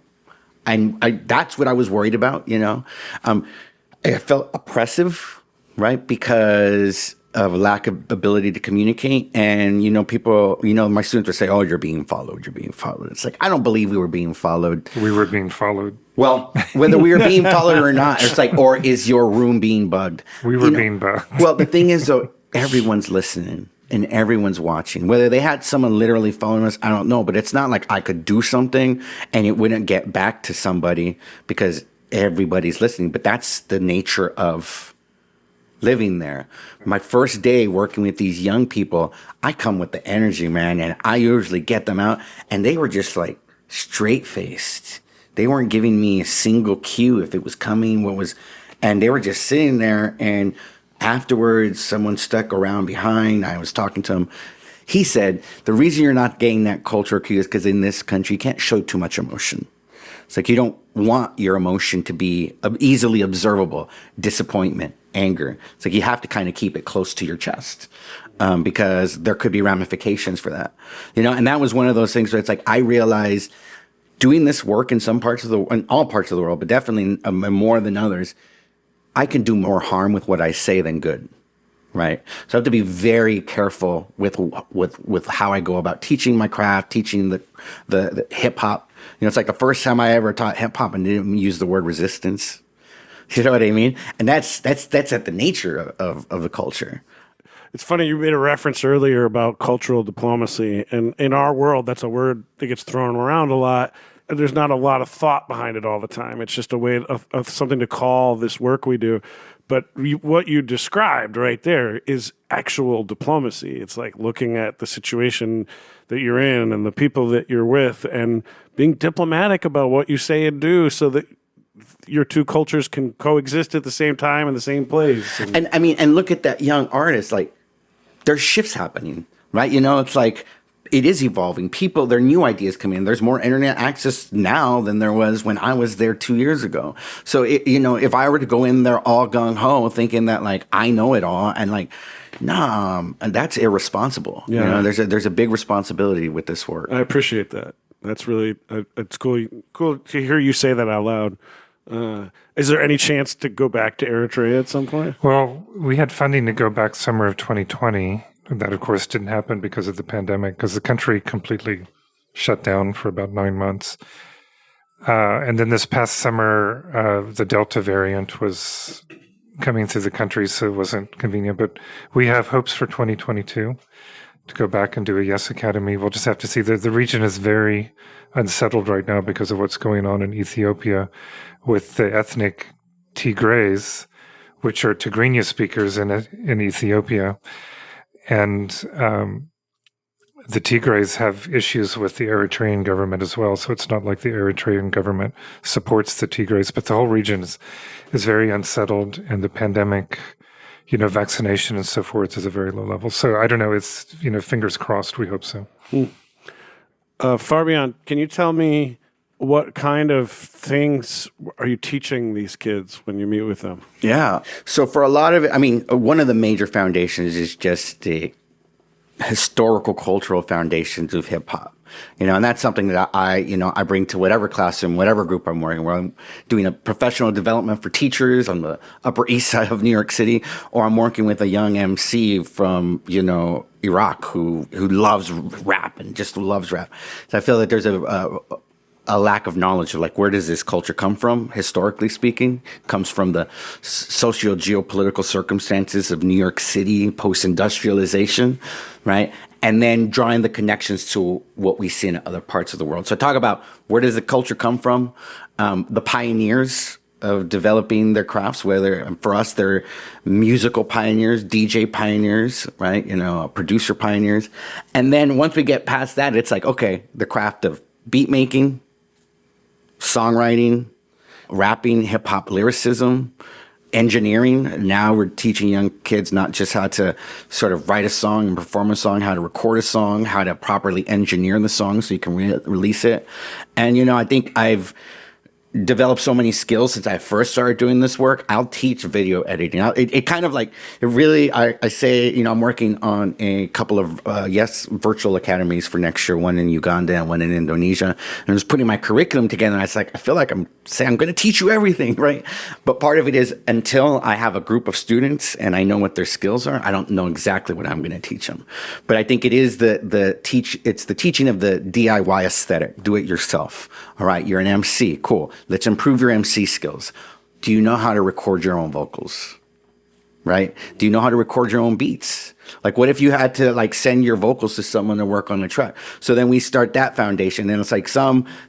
and that's what I was worried about. I felt oppressive, right? Because of lack of ability to communicate. And, people, my students would say, you're being followed. It's like, I don't believe we were being followed. We were being followed. Well, whether we were being followed or not, it's like, or is your room being bugged? We were being bugged. Well, the thing is, though, everyone's listening. and everyone's watching. Whether they had someone literally following us, I don't know. But it's not like I could do something and it wouldn't get back to somebody because everybody's listening. But that's the nature of living there. My first day working with these young people, I come with the energy, man, and I usually get them out, and they were just like straight-faced. They weren't giving me a single cue if it was coming, and they were just sitting there. And afterwards, someone stuck around behind. I was talking to him. He said, the reason you're not getting that cultural cue is because in this country, you can't show too much emotion. It's like you don't want your emotion to be easily observable. Disappointment, anger. It's like you have to kind of keep it close to your chest because there could be ramifications for that. And that was one of those things where it's like I realized doing this work in all parts of the world, but definitely more than others, I can do more harm with what I say than good. Right. So I have to be very careful with how I go about teaching my craft, teaching the hip hop. It's like the first time I ever taught hip hop and didn't use the word resistance. You know what I mean? And that's at the nature of the culture. It's funny, you made a reference earlier about cultural diplomacy, and in our world, that's a word that gets thrown around a lot. And there's not a lot of thought behind it all the time. It's just a way of something to call this work we do. But what you described right there is actual diplomacy. It's like looking at the situation that you're in and the people that you're with and being diplomatic about what you say and do so that your two cultures can coexist at the same time in the same place. And look at that young artist. Like, there's shifts happening, right? It's like it is evolving. People, there are new ideas coming in. There's more internet access now than there was when I was there 2 years ago. So, if I were to go in there all gung-ho thinking that, like, I know it all and, like, nah, and that's irresponsible. Yeah. There's a big responsibility with this work. I appreciate that. That's really, it's cool to hear you say that out loud. Is there any chance to go back to Eritrea at some point? Well, we had funding to go back summer of 2020. That, of course, didn't happen because of the pandemic, because the country completely shut down for about 9 months. And then this past summer, the Delta variant was coming through the country, so it wasn't convenient. But we have hopes for 2022 to go back and do a Yes Academy. We'll just have to see. The region is very unsettled right now because of what's going on in Ethiopia with the ethnic Tigrays, which are Tigrinya speakers in Ethiopia. And the Tigrays have issues with the Eritrean government as well. So it's not like the Eritrean government supports the Tigrays, but the whole region is very unsettled, and the pandemic, vaccination and so forth is a very low level. So I don't know. It's, fingers crossed. We hope so. Farbeon, can you tell me what kind of things are you teaching these kids when you meet with them? Yeah. So for a lot of it, one of the major foundations is just the historical cultural foundations of hip hop. And that's something that I bring to whatever classroom, whatever group I'm working, where I'm doing a professional development for teachers on the Upper East Side of New York City, or I'm working with a young MC from, Iraq who loves rap and just loves rap. So I feel that there's a lack of knowledge of, like, where does this culture come from, historically speaking? It comes from the socio-geopolitical circumstances of New York City, post-industrialization, right? And then drawing the connections to what we see in other parts of the world. So talk about where does the culture come from, the pioneers of developing their crafts, whether for us they're musical pioneers, DJ pioneers, right? Producer pioneers. And then once we get past that, it's like, okay, the craft of beat making, songwriting, rapping, hip hop lyricism, engineering. Now we're teaching young kids not just how to sort of write a song and perform a song, how to record a song, how to properly engineer the song so you can release it. And, I think I've developed so many skills since I first started doing this work. I'll teach video editing. It kind of like, it really, I say, I'm working on a couple of, virtual academies for next year, one in Uganda and one in Indonesia. And I was putting my curriculum together, and I feel like I'm saying, I'm going to teach you everything, right? But part of it is, until I have a group of students and I know what their skills are, I don't know exactly what I'm going to teach them. But I think it is it's the teaching of the DIY aesthetic, do it yourself. All right, you're an MC, cool. Let's improve your MC skills. Do you know how to record your own vocals? Right? Do you know how to record your own beats? Like, what if you had to like send your vocals to someone to work on the track? So then we start that foundation. And it's like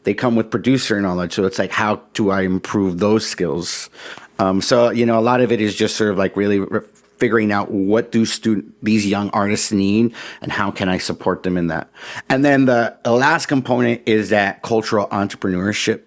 they come with producer knowledge. So it's like, how do I improve those skills? So, you know, a lot of it is just sort of like really figuring out what do these young artists need and how can I support them in that. And then the last component is that cultural entrepreneurship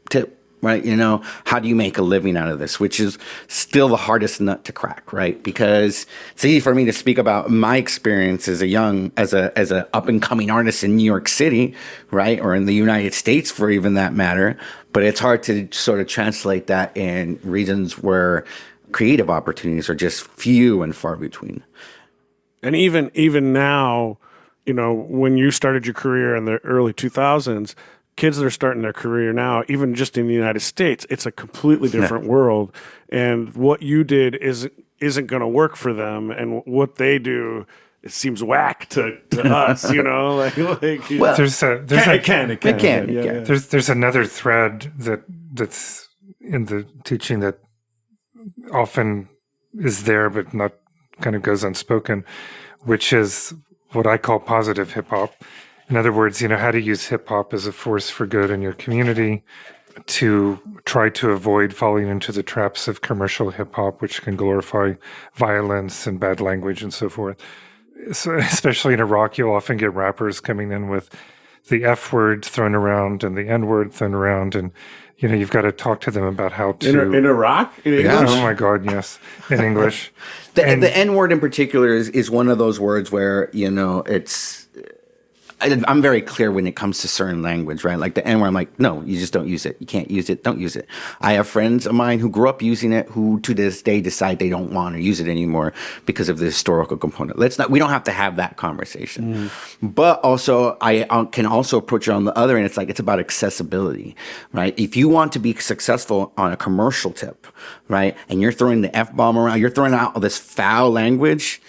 tip. Right, you know, how do you make a living out of this? Which is still the hardest nut to crack, right? Because it's easy for me to speak about my experience as a up and coming artist in New York City, right, or in the United States, for even that matter. But it's hard to sort of translate that in regions where creative opportunities are just few and far between. And even now, you know, when you started your career in the early 2000s. Kids that are starting their career now, even just in the United States, it's a completely different world. And what you did isn't going to work for them. And what they do, it seems whack to us, you know. Well, it can. Yeah. There's another thread that's in the teaching that often is there, but not kind of goes unspoken, which is what I call positive hip hop. In other words, you know, how to use hip hop as a force for good in your community, to try to avoid falling into the traps of commercial hip hop, which can glorify violence and bad language and so forth. So, especially in Iraq, you'll often get rappers coming in with the F word thrown around and the N word thrown around. And, you know, you've got to talk to them about how to... In Iraq? In English? Oh, my God, yes. In English. The N word in particular is one of those words where, you know, I'm very clear when it comes to certain language, right? Like the N word, I'm like, no, you just don't use it. You can't use it. Don't use it. I have friends of mine who grew up using it, who to this day decide they don't want to use it anymore because of the historical component. We don't have to have that conversation. But also, I can also approach it on the other end. It's about accessibility, right? If you want to be successful on a commercial tip, right? And you're throwing the F-bomb around, you're throwing out all this foul language,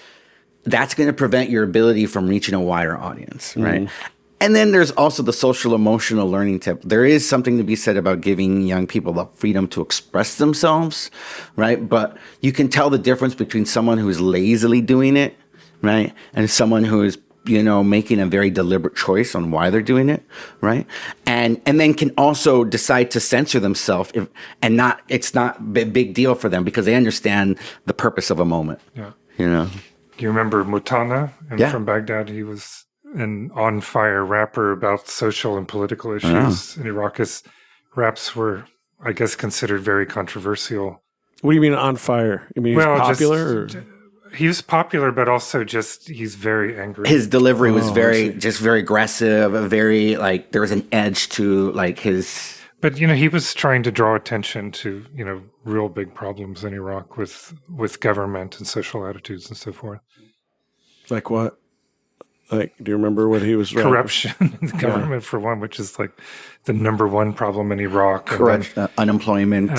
that's going to prevent your ability from reaching a wider audience, right? And then there's also the social emotional learning tip. There is something to be said about giving young people the freedom to express themselves, right? But you can tell the difference between someone who is lazily doing it, right? And someone who is, you know, making a very deliberate choice on why they're doing it, right? And then can also decide to censor themselves it's not a big deal for them because they understand the purpose of a moment, you know? You remember Mutana from Baghdad? He was an on-fire rapper about social and political issues in Iraq. His raps were, I guess, considered very controversial. What do you mean on fire? You mean he's popular? He was popular, but also he's very angry. His delivery was very aggressive, very like there was an edge to like his... But, you know, he was trying to draw attention to, you know, real big problems in Iraq with government and social attitudes and so forth. Like what? Like, do you remember what he was... Corruption in the government, for one, which is like the number one problem in Iraq. Correct. Unemployment.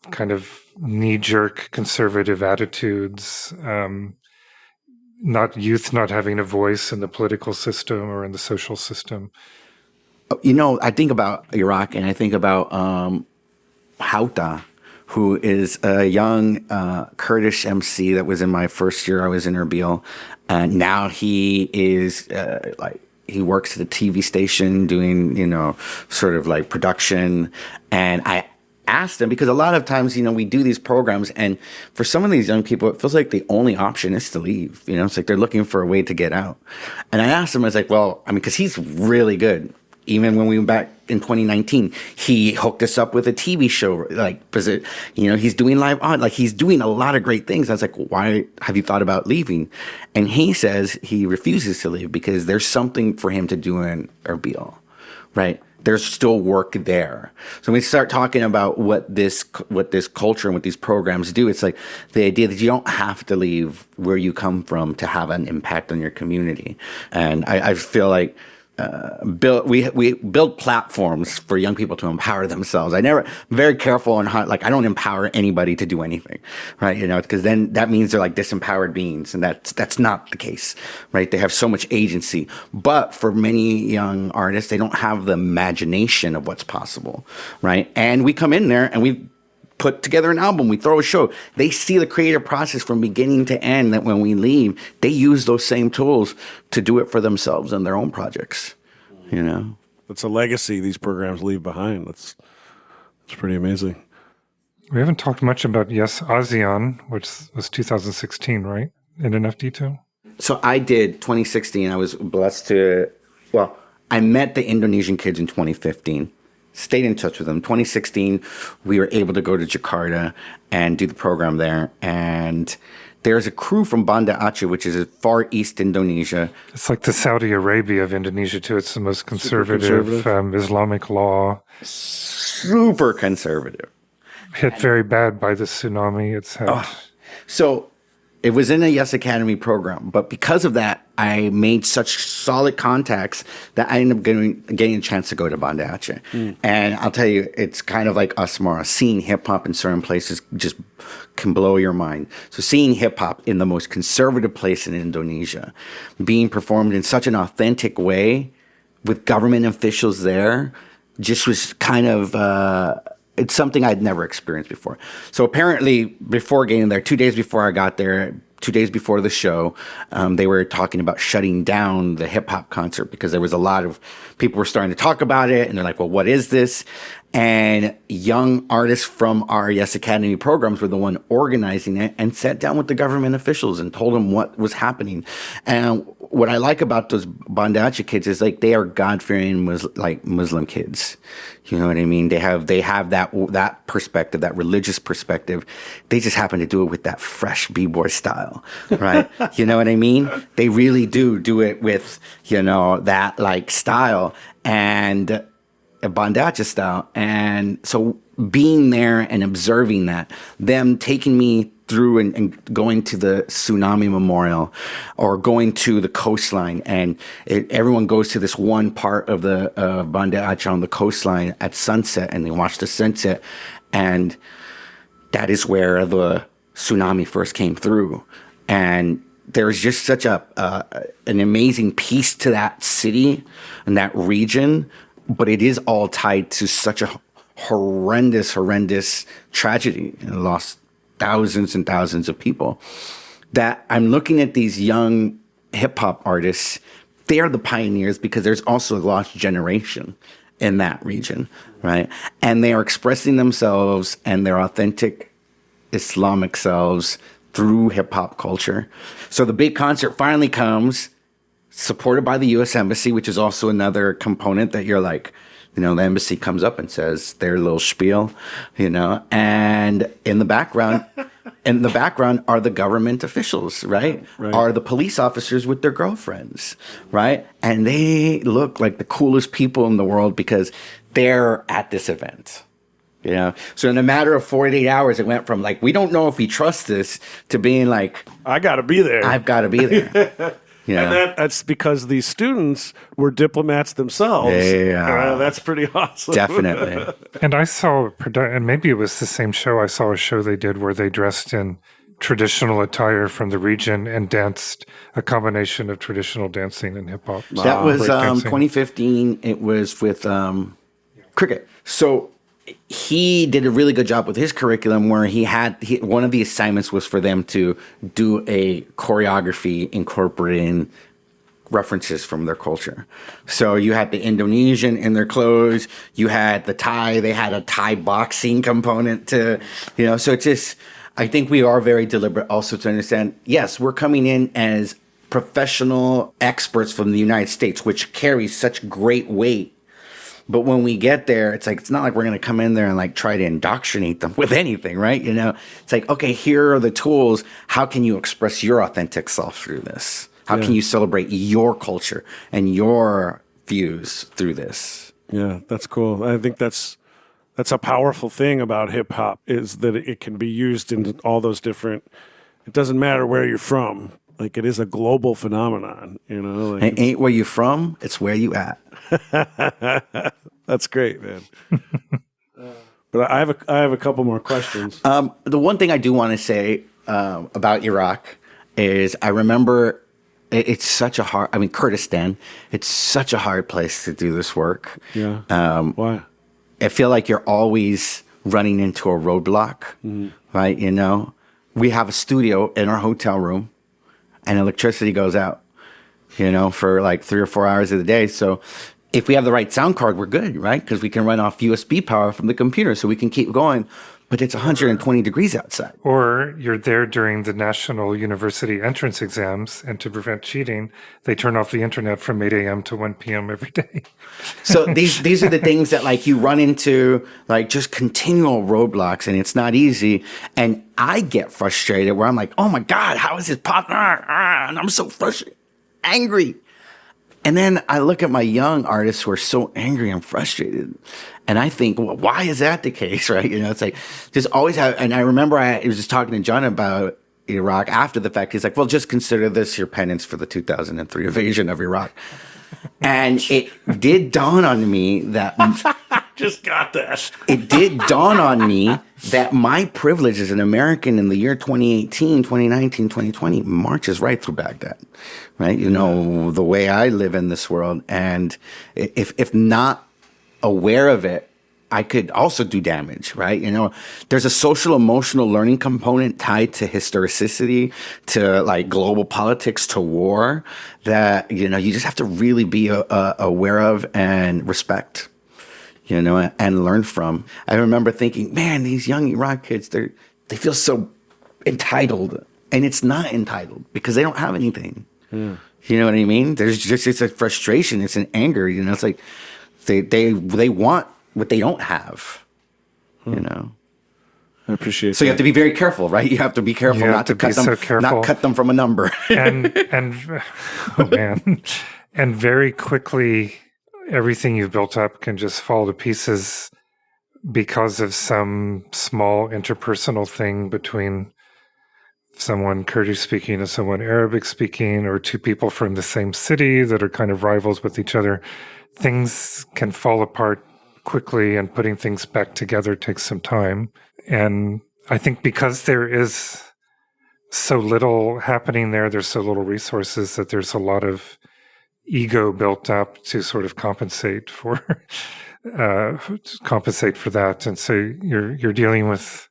Kind of knee-jerk conservative attitudes. Youth not having a voice in the political system or in the social system. You know, I think about Iraq and I think about Houta, who is a young Kurdish MC that was in my first year I was in Erbil. And now he is he works at a TV station doing, you know, sort of like production. And I asked him, because a lot of times, you know, we do these programs and for some of these young people, it feels like the only option is to leave. You know, it's like they're looking for a way to get out. And I asked him, I was like, well, I mean, because he's really good. Even when we went back in 2019, he hooked us up with a TV show. Like, you know, he's doing live on, like he's doing a lot of great things. I was like, why have you thought about leaving? And he says he refuses to leave because there's something for him to do in Erbil, right? There's still work there. So when we start talking about what this culture and what these programs do, it's like the idea that you don't have to leave where you come from to have an impact on your community. And I feel like, we build platforms for young people to empower themselves. I'm very careful on how, like, I don't empower anybody to do anything, right? You know, because then that means they're like disempowered beings, and that's not the case, right? They have so much agency, but for many young artists, they don't have the imagination of what's possible, right? And we come in there and we put together an album, we throw a show. They see the creative process from beginning to end, that when we leave, they use those same tools to do it for themselves and their own projects, you know? It's a legacy these programs leave behind. That's pretty amazing. We haven't talked much about Yes ASEAN, which was 2016, right? In an FD2? So I did 2016. I was blessed to, I met the Indonesian kids in 2015, stayed in touch with them. 2016, we were able to go to Jakarta and do the program there. And there's a crew from Banda Aceh, which is far east Indonesia. It's like the Saudi Arabia of Indonesia, too. It's the most conservative. Islamic law. Super conservative. Hit very bad by the tsunami. It's had. So it was in a Yes Academy program, but because of that, I made such solid contacts that I ended up getting a chance to go to Banda Aceh. And I'll tell you, it's kind of like Asmara. Seeing hip hop in certain places just can blow your mind. So seeing hip hop in the most conservative place in Indonesia, being performed in such an authentic way with government officials there, just was kind of it's something I'd never experienced before. So apparently, before getting there, 2 days before I got there, 2 days before the show, they were talking about shutting down the hip hop concert because there was a lot of people were starting to talk about it, and they're like, "Well, what is this?" And young artists from our Yes Academy programs were the one organizing it, and sat down with the government officials and told them what was happening. And what I like about those Banda Aceh kids is like they are God-fearing Muslim kids. You know what I mean? They have that perspective, that religious perspective. They just happen to do it with that fresh b-boy style, right? You know what I mean? They really do it with, you know, that like style and a Banda Aceh style. And so being there and observing that, them taking me through and going to the tsunami memorial or going to the coastline, and everyone goes to this one part of the Banda Aceh on the coastline at sunset, and they watch the sunset, and that is where the tsunami first came through. And there's just such an amazing piece to that city and that region, but it is all tied to such a horrendous tragedy. It lost thousands and thousands of people, that I'm looking at these young hip hop artists. They are the pioneers because there's also a lost generation in that region, right? And they are expressing themselves and their authentic Islamic selves through hip hop culture. So the big concert finally comes, supported by the U.S. Embassy, which is also another component that you're like, you know, the embassy comes up and says their little spiel, you know, and in the background are the government officials, right? Are the police officers with their girlfriends, right? And they look like the coolest people in the world because they're at this event, you know? So in a matter of 48 hours, it went from like, we don't know if we trust this, to being like, I got to be there. I've got to be there. Yeah. And that's because these students were diplomats themselves. Yeah. That's pretty awesome. Definitely. And I saw, and maybe it was the same show, I saw a show they did where they dressed in traditional attire from the region and danced a combination of traditional dancing and hip hop. That was 2015. It was with cricket. So he did a really good job with his curriculum, where one of the assignments was for them to do a choreography incorporating references from their culture. So you had the Indonesian in their clothes, you had the Thai, they had a Thai boxing component to, you know, so it's just, I think we are very deliberate also to understand, yes, we're coming in as professional experts from the United States, which carries such great weight. But when we get there, it's like, it's not like we're going to come in there and like try to indoctrinate them with anything, right? You know, it's like, okay, here are the tools. How can you express your authentic self through this? How can you celebrate your culture and your views through this? Yeah, that's cool. I think that's a powerful thing about hip hop, is that it can be used in all those different, it doesn't matter where you're from. Like, it is a global phenomenon, you know? Like, it ain't where you from, it's where you at. That's great, man. But I have a couple more questions. The one thing I do want to say about Iraq is I remember it's such a hard, Kurdistan, it's such a hard place to do this work. Yeah. Why? I feel like you're always running into a roadblock, right? You know, we have a studio in our hotel room and electricity goes out, you know, for like 3 or 4 hours of the day. So if we have the right sound card, we're good, right? Because we can run off USB power from the computer, so we can keep going. But it's 120 degrees outside. Or you're there during the national university entrance exams, and to prevent cheating, they turn off the internet from 8 a.m. to 1 p.m. every day. So these are the things that like you run into, like just continual roadblocks, and it's not easy. And I get frustrated where I'm like, oh my God, how is this popping? And I'm so frustrated, angry. And then I look at my young artists who are so angry and frustrated. And I think, well, why is that the case, right? You know, it's like, just always have, and I remember I was just talking to John about Iraq after the fact. He's like, well, just consider this your penance for the 2003 invasion of Iraq. And it did dawn on me that Just got that. it did dawn on me that my privilege as an American in the year 2018, 2019, 2020 marches right through Baghdad, right? You know, the way I live in this world. And if not aware of it, I could also do damage, right? You know, there's a social emotional learning component tied to historicity, to like global politics, to war that, you know, you just have to really be aware of and respect, you know, and learn from. I remember thinking, man, these young Iraq kids, they feel so entitled, and it's not entitled because they don't have anything. You know what I mean? There's just, it's a frustration. It's an anger, you know, it's like they want what they don't have, you know. I appreciate So you have to be very careful, right? You have to be careful not to cut them, not cut them from a number. and oh man, and very quickly, everything you've built up can just fall to pieces because of some small interpersonal thing between someone Kurdish speaking and someone Arabic speaking, or two people from the same city that are kind of rivals with each other. Things can fall apart quickly, and putting things back together takes some time. And I think because there is so little happening there, there's so little resources, that there's a lot of ego built up to sort of compensate for that. And so you're dealing with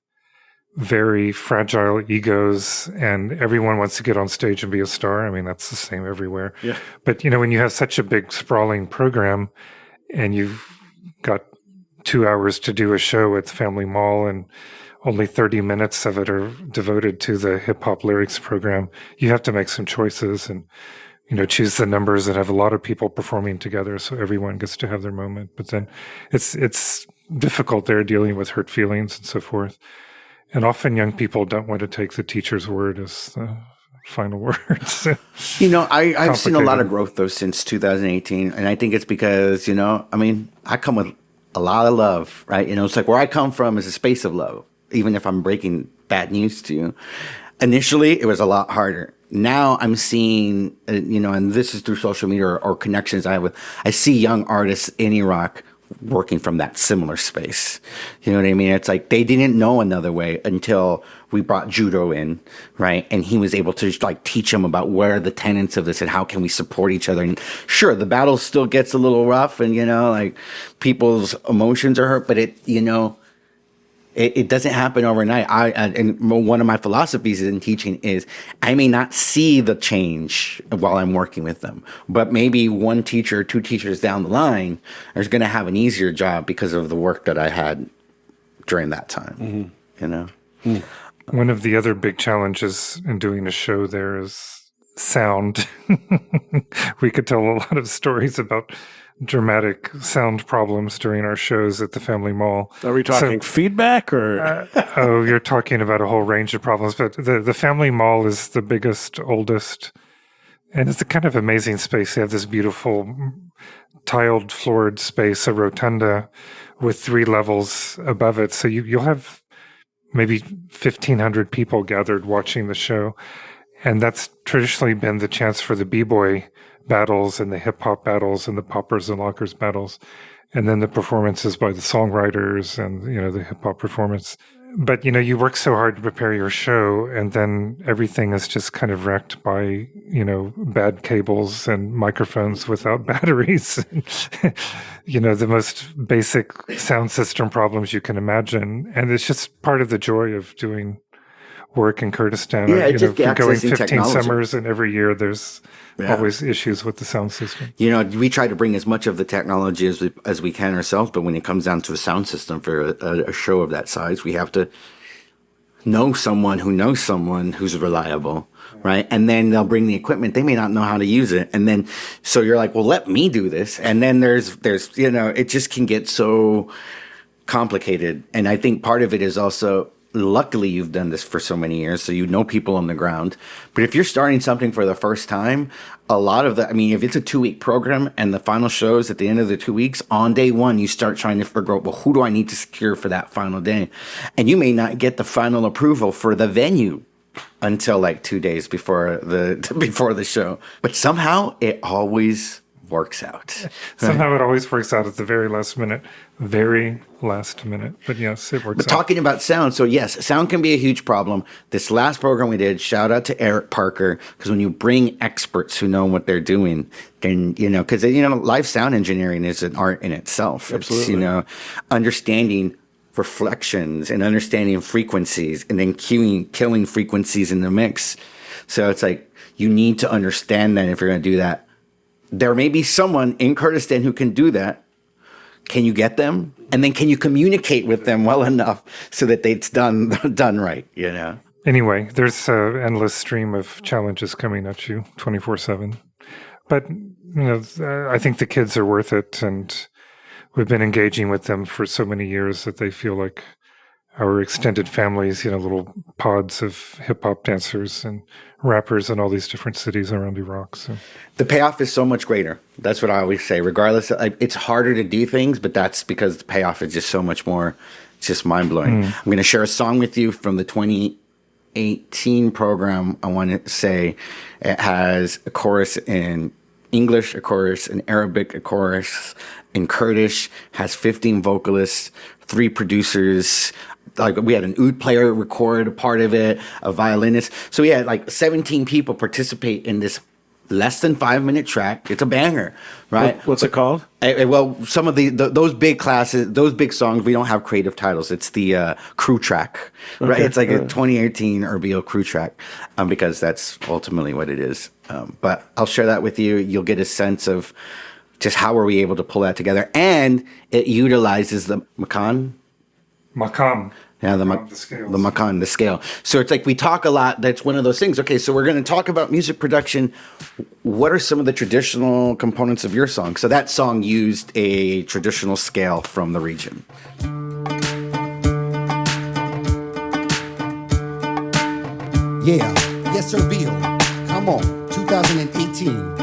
very fragile egos, and everyone wants to get on stage and be a star. I mean, that's the same everywhere. Yeah. But, you know, when you have such a big sprawling program and you've got 2 hours to do a show at the Family Mall and only 30 minutes of it are devoted to the hip hop lyrics program, you have to make some choices and, you know, choose the numbers that have a lot of people performing together so everyone gets to have their moment. But then it's difficult there, dealing with hurt feelings and so forth. And often young people don't want to take the teacher's word as the final words. You know, I've seen a lot of growth though since 2018. And I think it's because, you know, I mean, I come with a lot of love, right? You know, it's like where I come from is a space of love, even if I'm breaking bad news to you. Initially, it was a lot harder. Now I'm seeing, you know, and this is through social media or connections I have with, I see young artists in Iraq working from that similar space. You know what I mean? It's like they didn't know another way until we brought judo in, right? And he was able to like teach them about what are the tenets of this and how can we support each other. And sure, the battle still gets a little rough, and you know, like people's emotions are hurt, but it, you know, it doesn't happen overnight. And one of my philosophies in teaching is I may not see the change while I'm working with them, but maybe one teacher, two teachers down the line is going to have an easier job because of the work that I had during that time. You know, One of the other big challenges in doing a show there is sound. We could tell a lot of stories about dramatic sound problems during our shows at the Family Mall. Are we talking feedback or? Oh, you're talking about a whole range of problems, but the Family Mall is the biggest, oldest, and it's a kind of amazing space. They have this beautiful tiled floored space, a rotunda with 3 levels above it. So you'll have maybe 1,500 people gathered watching the show. And that's traditionally been the chance for the b-boy battles and the hip-hop battles and the poppers and lockers battles. And then the performances by the songwriters and, you know, the hip-hop performance. but you work so hard to prepare your show, and then everything is just kind of wrecked by bad cables and microphones without batteries. The most basic sound system problems you can imagine, and it's just part of the joy of doing work in Kurdistan. Yeah, just going accessing 15 technology. summers, and every year there's always issues with the sound system. We try to bring as much of the technology as we can ourselves, but when it comes down to a sound system for a show of that size, we have to know someone who knows someone who's reliable, right? And then they'll bring the equipment. They may not know how to use it. And then, so you're like, well, let me do this. And then there's it just can get so complicated. And I think part of it is also, luckily you've done this for so many years, so you know people on the ground. But if you're starting something for the first time, a lot of if it's a 2-week program and the final shows at the end of the 2 weeks, on day one, you start trying to figure out, well, who do I need to secure for that final day? And you may not get the final approval for the venue until like 2 days before the show. But somehow it always works out. Somehow it always works out at the very last minute. But yes, it works out. Talking about sound, so yes, sound can be a huge problem. This last program we did, shout out to Eric Parker, because when you bring experts who know what they're doing, then, because, live sound engineering is an art in itself. Absolutely. It's, understanding reflections and understanding frequencies and then killing frequencies in the mix. So it's like, you need to understand that if you're going to do that. There may be someone in Kurdistan who can do that. Can you get them? And then can you communicate with them well enough so that it's done right, Anyway, there's an endless stream of challenges coming at you 24/7. But, I think the kids are worth it, and we've been engaging with them for so many years that they feel like our extended families, little pods of hip-hop dancers and rappers in all these different cities around Iraq. So the payoff is so much greater. That's what I always say. Regardless, it's harder to do things, but that's because the payoff is just so much more. It's just mind-blowing. I'm going to share a song with you from the 2018 program. I want to say it has a chorus in English, a chorus in Arabic, a chorus in Kurdish, has 15 vocalists, 3 producers. Like, we had an oud player record a part of it, a violinist. So we had like 17 people participate in this less than 5-minute track. It's a banger, right? What's it called? Well, some of those big classes, those big songs, we don't have creative titles. It's the crew track, right? Okay. It's like a 2018 Erbil crew track, because that's ultimately what it is. But I'll share that with you. You'll get a sense of just how are we able to pull that together. And it utilizes the Maqam. Yeah, the Maqam, the scale. So it's like we talk a lot. That's one of those things. Okay, so we're going to talk about music production. What are some of the traditional components of your song? So that song used a traditional scale from the region. Yeah, yes sir, Bill. Come on, 2018.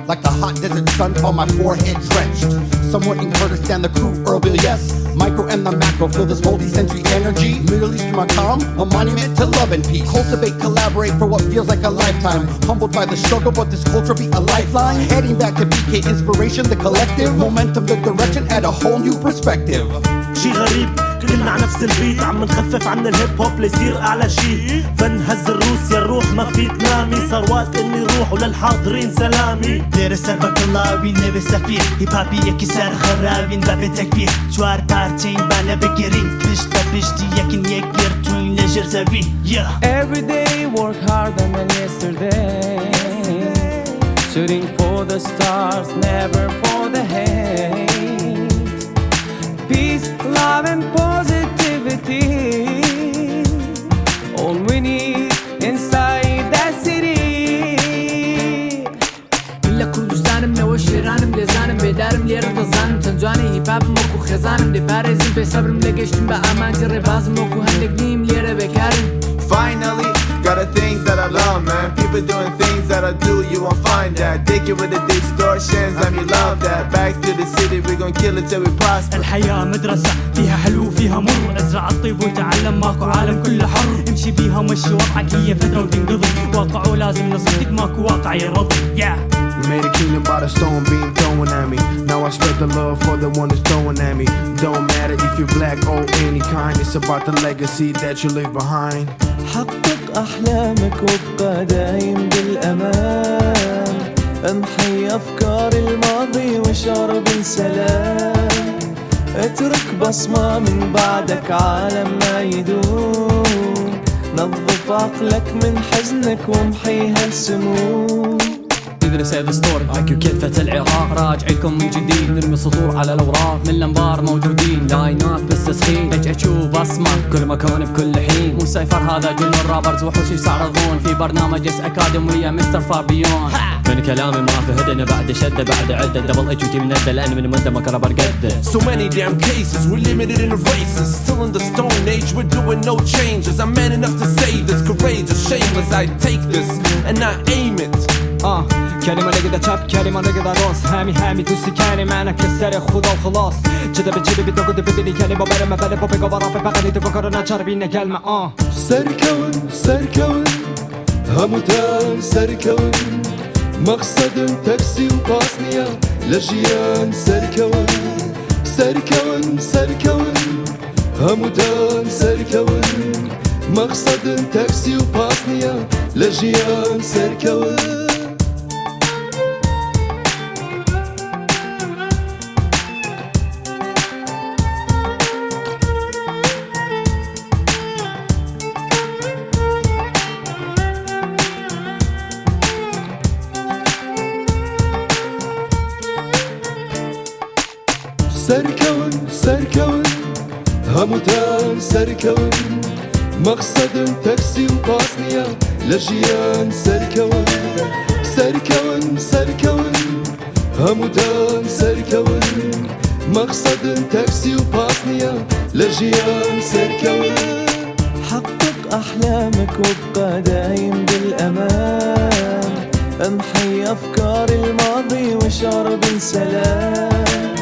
Like the hot desert sun on my forehead drenched. Somewhere in Kurdistan, the crew Erbil, yes. Micro and the macro feel this multi-century energy. Middle East Maqam, a monument to love and peace. Cultivate, collaborate for what feels like a lifetime. Humbled by the struggle, but this culture be a lifeline. Heading back to BK inspiration, the collective momentum, the direction, add a whole new perspective. شي غريب كلنا على نفس البيت عم نخفف عن الهيب هوب ليصير اعلى شي فنهز الروس يا الروح ما في تنامي صار وقت اني روح وللحاضرين سلامي دير سربك الله نبي سفير هيب هابي يكي سر خرابين باب تكبير شوار بارتين بانا بكرين بشتا بشتي يكن يكير توين لجر زبي Every day work harder than yesterday, shooting for the stars, never for the hate. Peace, love and positivity, all we need inside that city. إلا كردستانم نەوە شێرانم لێزانم بێدارم لێرە دەزانم چەندجوانی هیپاپم وەکو خێزانم لێپارێزم پێ سەبرم لە گەشتم بە ئامانجی ڕێبازم وەکو هەندێک نیم لێرە بێکارم. Finally, got the things that I love, man. People doing things that I do, you won't find that. Dig it with the distortions, and you love that. Back to the city, we gon' kill it till we prosper. الحياة مدرسة فيها حلو وفيها مر ازرع الطيب وتعلم ماكو عالم كله حر امشي بيها ومشي وضعك هي فترة وتنقضي واقع ولازم نصدق ماكو واقع يرضي Made a kingdom by the stone being thrown at me. Now I spread the love for the one that's throwing at me. Don't matter if you're black or any kind, it's about the legacy that you leave behind. حقق أحلامك وابقى دايم بالأمان امحي أفكار الماضي وشعر بالسلام اترك بصمة من بعدك عالم ما يدوم نظف عقلك من حزنك وامحي هالسموم ندرس هذا ستوري ايكيو كلفة العراق راجع لكم من جديد نرمي سطور على الاوراق من الانبار موجودين لاينات بالتسخين فجأة تشوف بصمة كل مكان بكل حين مو سايفر هذا جنون رابرز وحوش يستعرضون في برنامج اس اكاديمية مستر فاربيون من كلامي ما في هدى بعد شدة بعد عدة دبل اتش وتي من ندى لان من مدة ما كربر قده. So many damn cases we're limited in races still in the stone age we're doing no changes I'm man enough to say this courageous shameless I take this and I aim it كلمة نقدر شاب كلمة نقدر راس هامي توسي كلمة أنا كسر خدا وخلاص كده بتشيلي بتاخد بدني كلمة برمى بلي بوبي قبرا ببقني تفكر أنا شاربين كلمة سركون هموتان سركون مقصد تاكسي وباسنيا لجيان سركون هموتان سركون مقصد تاكسي وباسنيا لجيان سركون سركون هموتان سركون مقصد تاكسي وباسنيا لجيان سركون هموتان سركون مقصد تاكسي وباسنيا لجيان سركون حقق أحلامك وابقى دايم بالأمان امحي أفكار الماضي وشعر بالسلام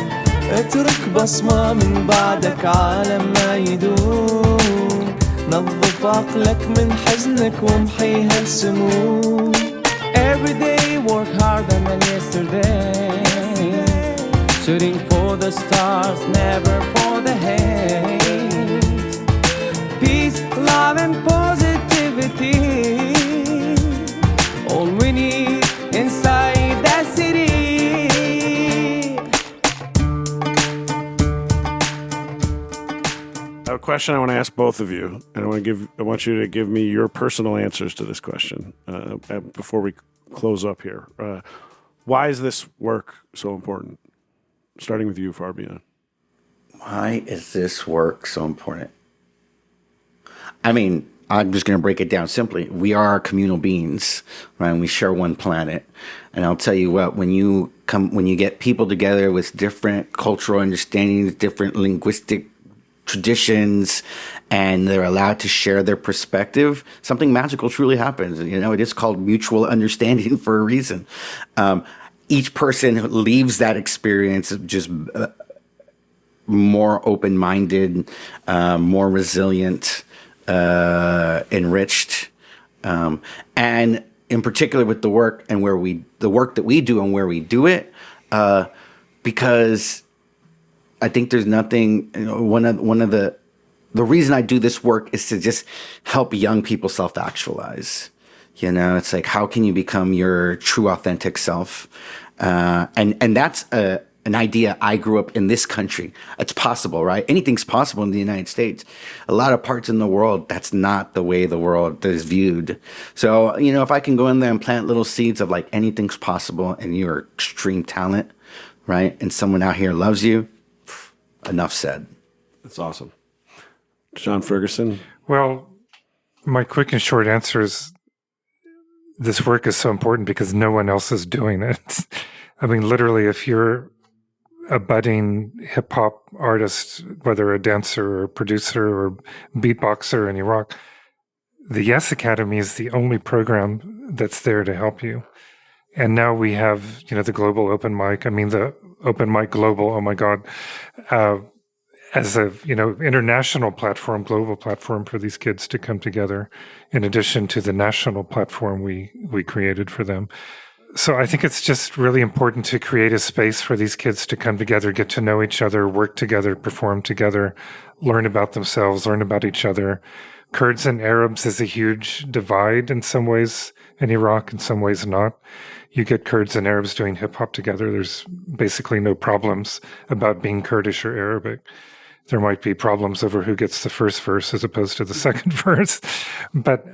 اترك بصمة من بعدك عالم ما يدوم نظف عقلك من حزنك وامحي هالسموم Every day work harder than yesterday Shooting for the stars, never for the hate Peace, love and positivity All we need inside that city I have a question I want to ask both of you, and I want you to give me your personal answers to this question before we close up here. Why is this work so important? Starting with you, Farbeon. Why is this work so important? I mean, I'm just going to break it down simply. We are communal beings, right? And we share one planet. And I'll tell you what, when you get people together with different cultural understandings, different linguistic traditions, and they're allowed to share their perspective, something magical truly happens. You know, it is called mutual understanding for a reason. Each person leaves that experience just more open-minded, more resilient, enriched, and in particular with the work and the work that we do and where we do it, because I think there's nothing. You know, one of the reason I do this work is to just help young people self-actualize. You know, it's like, how can you become your true, authentic self? And that's an idea I grew up in this country. It's possible, right? Anything's possible in the United States. A lot of parts in the world, that's not the way the world is viewed. So, you know, if I can go in there and plant little seeds of like anything's possible and you're extreme talent, right? And someone out here loves you, enough said. That's awesome. John Ferguson? Well, my quick and short answer is this work is so important because no one else is doing it. I mean, literally, if you're a budding hip-hop artist, whether a dancer or a producer or beatboxer in Iraq, the Yes Academy is the only program that's there to help you. And now we have, you know, the Global Open Mic. I mean, the Open Mic Global, oh my God, as a, you know, international platform, global platform for these kids to come together, in addition to the national platform we created for them. So I think it's just really important to create a space for these kids to come together, get to know each other, work together, perform together, learn about themselves, learn about each other. Kurds and Arabs is a huge divide in some ways in Iraq, in some ways not. You get Kurds and Arabs doing hip hop together. There's basically no problems about being Kurdish or Arabic. There might be problems over who gets the first verse as opposed to the second verse, but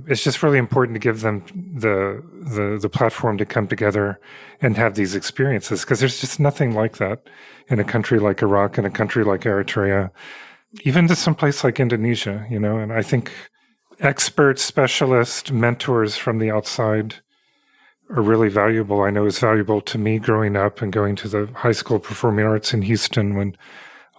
it's just really important to give them the platform to come together and have these experiences, because there's just nothing like that in a country like Iraq, in a country like Eritrea, even to some place like Indonesia, you know. And I think experts, specialists, mentors from the outside are really valuable. I know it's valuable to me growing up and going to the High School of Performing Arts in Houston when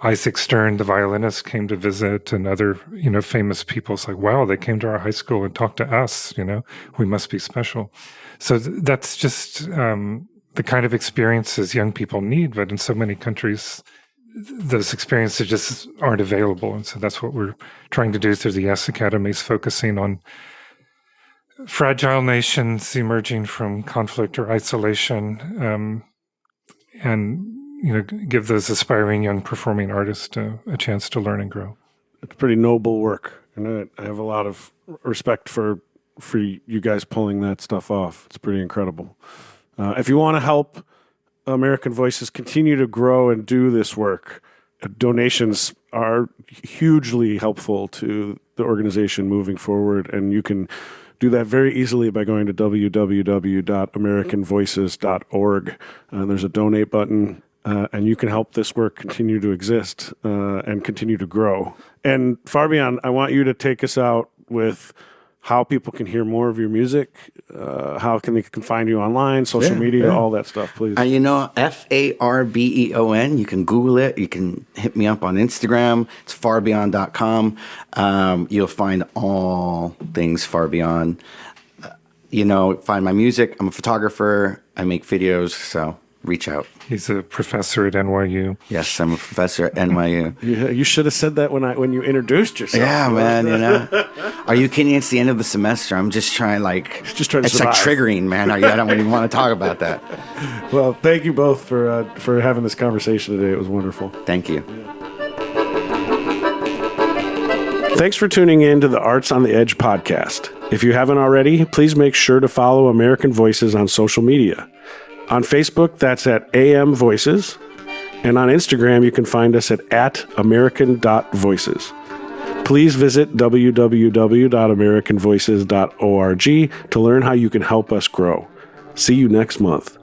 Isaac Stern, the violinist, came to visit, and other, you know, famous people. It's like, wow, they came to our high school and talked to us, you know, we must be special. So that's just the kind of experiences young people need. But in so many countries, those experiences just aren't available. And so that's what we're trying to do through the YES Academies, focusing on fragile nations emerging from conflict or isolation, and you know, give those aspiring young performing artists a chance to learn and grow. It's pretty noble work, and I have a lot of respect for you guys pulling that stuff off. It's pretty incredible. If you want to help American Voices continue to grow and do this work, donations are hugely helpful to the organization moving forward, and you can do that very easily by going to www.americanvoices.org. There's a donate button. And you can help this work continue to exist and continue to grow. And Farbeon, I want you to take us out with how people can hear more of your music, how they can find you online, social media, all that stuff, please. You know, Farbeon. You can Google it. You can hit me up on Instagram. It's farbeon.com. You'll find all things Farbeon. You know, find my music. I'm a photographer. I make videos, so reach out. He's a professor at NYU. Yes, I'm a professor at NYU. You should have said that when you introduced yourself. Yeah, man, you know. Are you kidding? It's the end of the semester. I'm just trying, to it's survive. like triggering, man. I don't even want to talk about that. Well, thank you both for having this conversation today. It was wonderful. Thank you. Thanks for tuning in to the Arts on the Edge podcast. If you haven't already, please make sure to follow American Voices on social media. On Facebook, that's at AM Voices. And on Instagram, you can find us at @american.voices. Please visit www.americanvoices.org to learn how you can help us grow. See you next month.